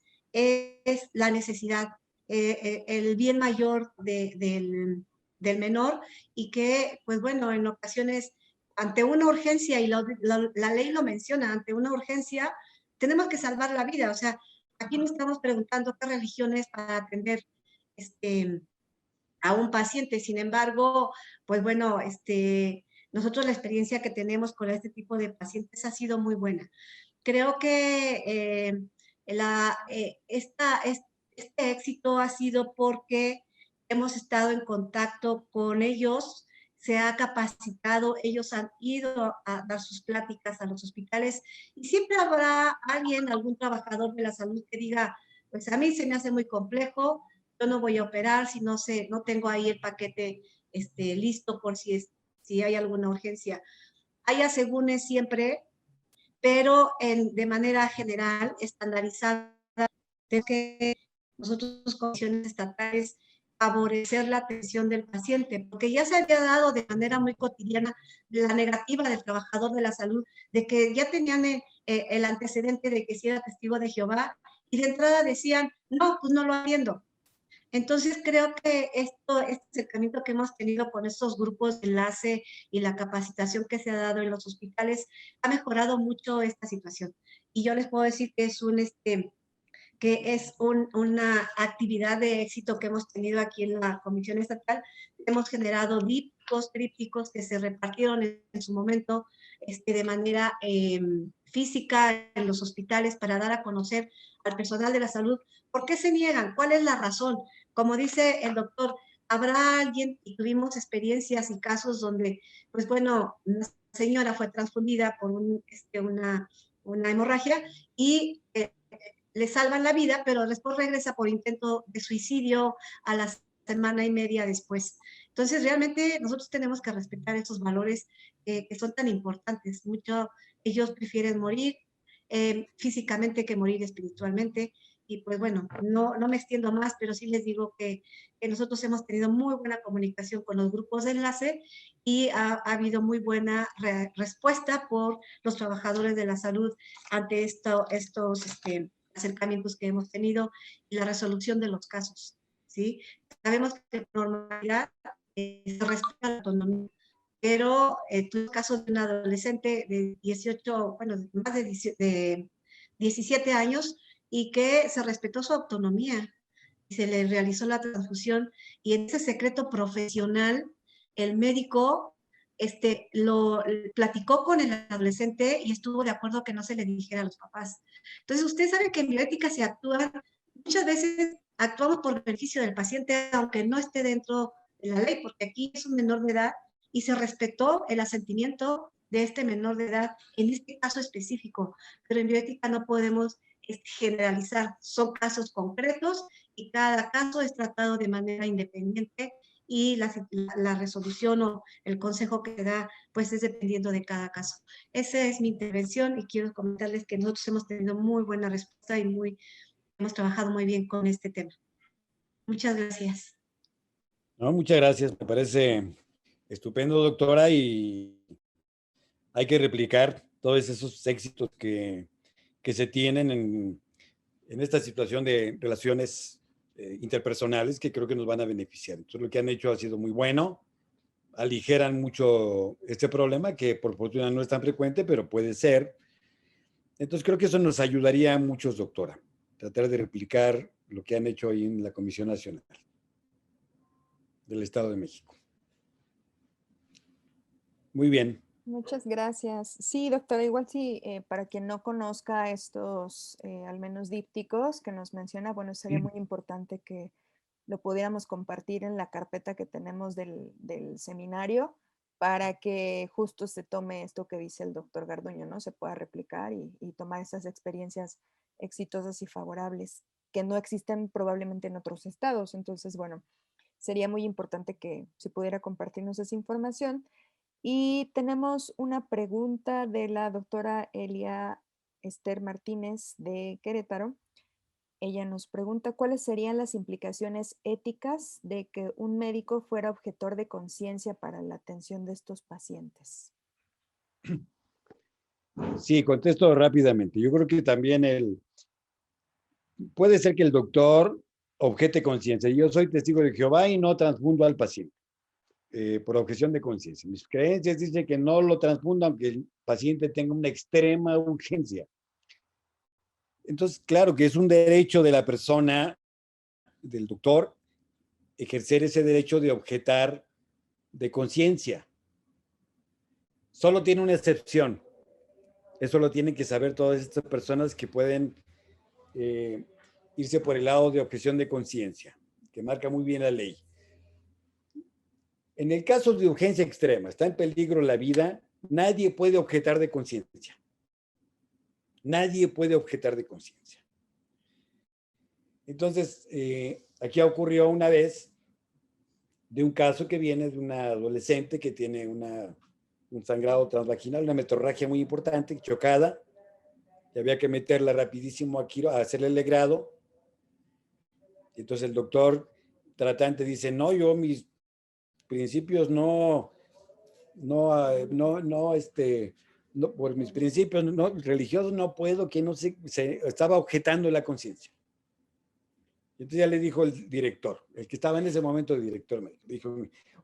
la necesidad, el bien mayor del menor, y que, pues bueno, en ocasiones, ante una urgencia, y la ley lo menciona, ante una urgencia, tenemos que salvar la vida. O sea, aquí no estamos preguntando qué religión es para atender a un paciente. Sin embargo, pues bueno, nosotros la experiencia que tenemos con este tipo de pacientes ha sido muy buena. Creo que este éxito ha sido porque hemos estado en contacto con ellos, se ha capacitado, ellos han ido a dar sus pláticas a los hospitales, y siempre habrá algún trabajador de la salud que diga, pues a mí se me hace muy complejo, yo no voy a operar si no tengo ahí el paquete listo por si hay alguna urgencia. Hay asegúnes siempre, pero de manera general, estandarizada, de que nosotros, comisiones estatales, favorecer la atención del paciente, porque ya se había dado de manera muy cotidiana la negativa del trabajador de la salud, de que ya tenían el antecedente de que si era testigo de Jehová, y de entrada decían, no, pues no lo atiendo. Entonces creo que este acercamiento que hemos tenido con estos grupos de enlace y la capacitación que se ha dado en los hospitales ha mejorado mucho esta situación. Y yo les puedo decir que es una actividad de éxito que hemos tenido aquí en la Comisión Estatal. Hemos generado dípticos, trípticos que se repartieron en su momento de manera física en los hospitales para dar a conocer al personal de la salud por qué se niegan, cuál es la razón. Como dice el doctor, habrá alguien, y tuvimos experiencias y casos donde, pues bueno, una señora fue transfundida por una hemorragia y le salvan la vida, pero después regresa por intento de suicidio a la semana y media después. Entonces, realmente nosotros tenemos que respetar esos valores que son tan importantes. Ellos prefieren morir físicamente que morir espiritualmente. Y pues bueno, no me extiendo más, pero sí les digo que nosotros hemos tenido muy buena comunicación con los grupos de enlace y ha habido muy buena respuesta por los trabajadores de la salud ante estos acercamientos que hemos tenido y la resolución de los casos, ¿sí? Sabemos que por normalidad se respeta la autonomía, pero tuve casos de un adolescente de 18, bueno, más de 17 años y que se respetó su autonomía y se le realizó la transfusión y en ese secreto profesional el médico lo platicó con el adolescente y estuvo de acuerdo que no se le dijera a los papás. Entonces, usted sabe que en bioética se actúa, muchas veces actuamos por beneficio del paciente, aunque no esté dentro de la ley, porque aquí es un menor de edad y se respetó el asentimiento de este menor de edad en este caso específico, pero en bioética no podemos generalizar, son casos concretos y cada caso es tratado de manera independiente y la resolución o el consejo que da, pues es dependiendo de cada caso. Esa es mi intervención y quiero comentarles que nosotros hemos tenido muy buena respuesta y hemos trabajado muy bien con este tema. Muchas gracias. No, muchas gracias, me parece estupendo, doctora, y hay que replicar todos esos éxitos que se tienen en esta situación de relaciones interpersonales que creo que nos van a beneficiar. Entonces, lo que han hecho ha sido muy bueno, aligeran mucho este problema que por fortuna no es tan frecuente, pero puede ser. Entonces, creo que eso nos ayudaría a muchos, doctora, tratar de replicar lo que han hecho ahí en la Comisión Nacional del Estado de México. Muy bien. Muchas gracias. Sí, doctora, igual sí, para quien no conozca estos, al menos dípticos que nos menciona, bueno, sería muy importante que lo pudiéramos compartir en la carpeta que tenemos del seminario para que justo se tome esto que dice el doctor Garduño, ¿no? Se pueda replicar y tomar esas experiencias exitosas y favorables que no existen probablemente en otros estados. Entonces, bueno, sería muy importante que se pudiera compartirnos esa información. Y tenemos una pregunta de la doctora Elia Esther Martínez de Querétaro. Ella nos pregunta cuáles serían las implicaciones éticas de que un médico fuera objetor de conciencia para la atención de estos pacientes. Sí, contesto rápidamente. Yo creo que también puede ser que el doctor objete conciencia. Yo soy testigo de Jehová y no transfundo al paciente por objeción de conciencia. Mis creencias dicen que no lo transfundo aunque el paciente tenga una extrema urgencia. Entonces, claro que es un derecho de la persona, del doctor, ejercer ese derecho de objetar de conciencia. Solo tiene una excepción. Eso lo tienen que saber todas estas personas que pueden irse por el lado de objeción de conciencia, que marca muy bien la ley. En el caso de urgencia extrema, está en peligro la vida, nadie puede objetar de conciencia. Nadie puede objetar de conciencia. Entonces, aquí ocurrió una vez de un caso que viene de una adolescente que tiene un sangrado transvaginal, una metorragia muy importante, chocada, y había que meterla rapidísimo a hacerle el legrado. Entonces el doctor tratante dice, no, yo mis principios por mis principios religiosos no puedo, que no sé, se estaba objetando la conciencia. Entonces ya le dijo el director, el que estaba en ese momento de director médico, dijo,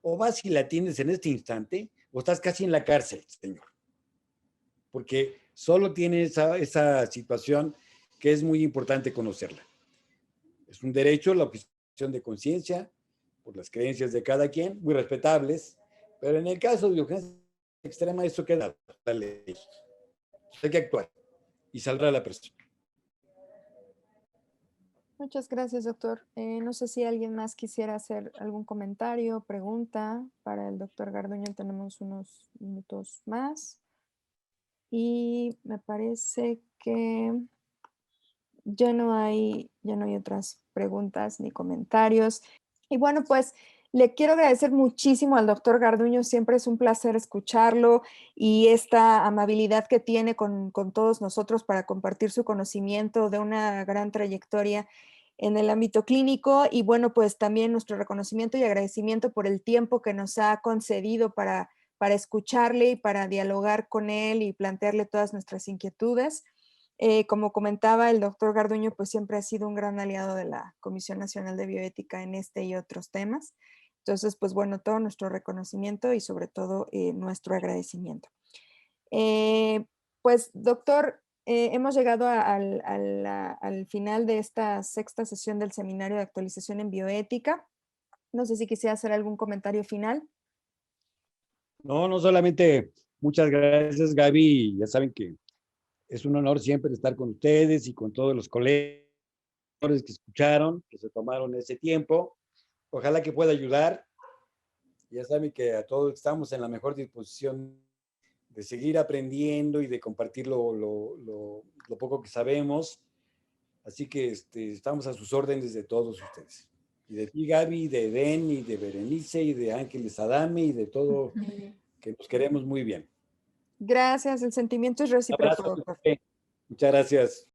o vas y la atiendes en este instante, o estás casi en la cárcel, señor. Porque solo tiene esa situación que es muy importante conocerla. Es un derecho, la objeción de conciencia, por las creencias de cada quien, muy respetables, pero en el caso de urgencia extrema, eso queda la ley. Hay que actuar y saldrá la persona. Muchas gracias, doctor. No sé si alguien más quisiera hacer algún comentario, pregunta para el doctor Garduño. Tenemos unos minutos más. Y me parece que ya no hay otras preguntas ni comentarios. Y bueno, pues le quiero agradecer muchísimo al doctor Garduño. Siempre es un placer escucharlo y esta amabilidad que tiene con todos nosotros para compartir su conocimiento de una gran trayectoria en el ámbito clínico. Y bueno, pues también nuestro reconocimiento y agradecimiento por el tiempo que nos ha concedido para escucharle y para dialogar con él y plantearle todas nuestras inquietudes. Como comentaba el doctor Garduño, pues siempre ha sido un gran aliado de la Comisión Nacional de Bioética en este y otros temas. Entonces, pues bueno, todo nuestro reconocimiento y sobre todo nuestro agradecimiento. Pues doctor, hemos llegado al final de esta sexta sesión del Seminario de Actualización en Bioética. No sé si quisiera hacer algún comentario final. No solamente muchas gracias, Gaby. Ya saben que es un honor siempre estar con ustedes y con todos los colegas que escucharon, que se tomaron ese tiempo. Ojalá que pueda ayudar. Ya saben que a todos estamos en la mejor disposición de seguir aprendiendo y de compartir lo poco que sabemos. Así que estamos a sus órdenes de todos ustedes. Y de ti, Gaby, de Eden, y de Berenice, y de Ángeles Adame, y de todo, que nos queremos muy bien. Gracias, el sentimiento es Un recíproco, abrazo. doctor. Muchas gracias.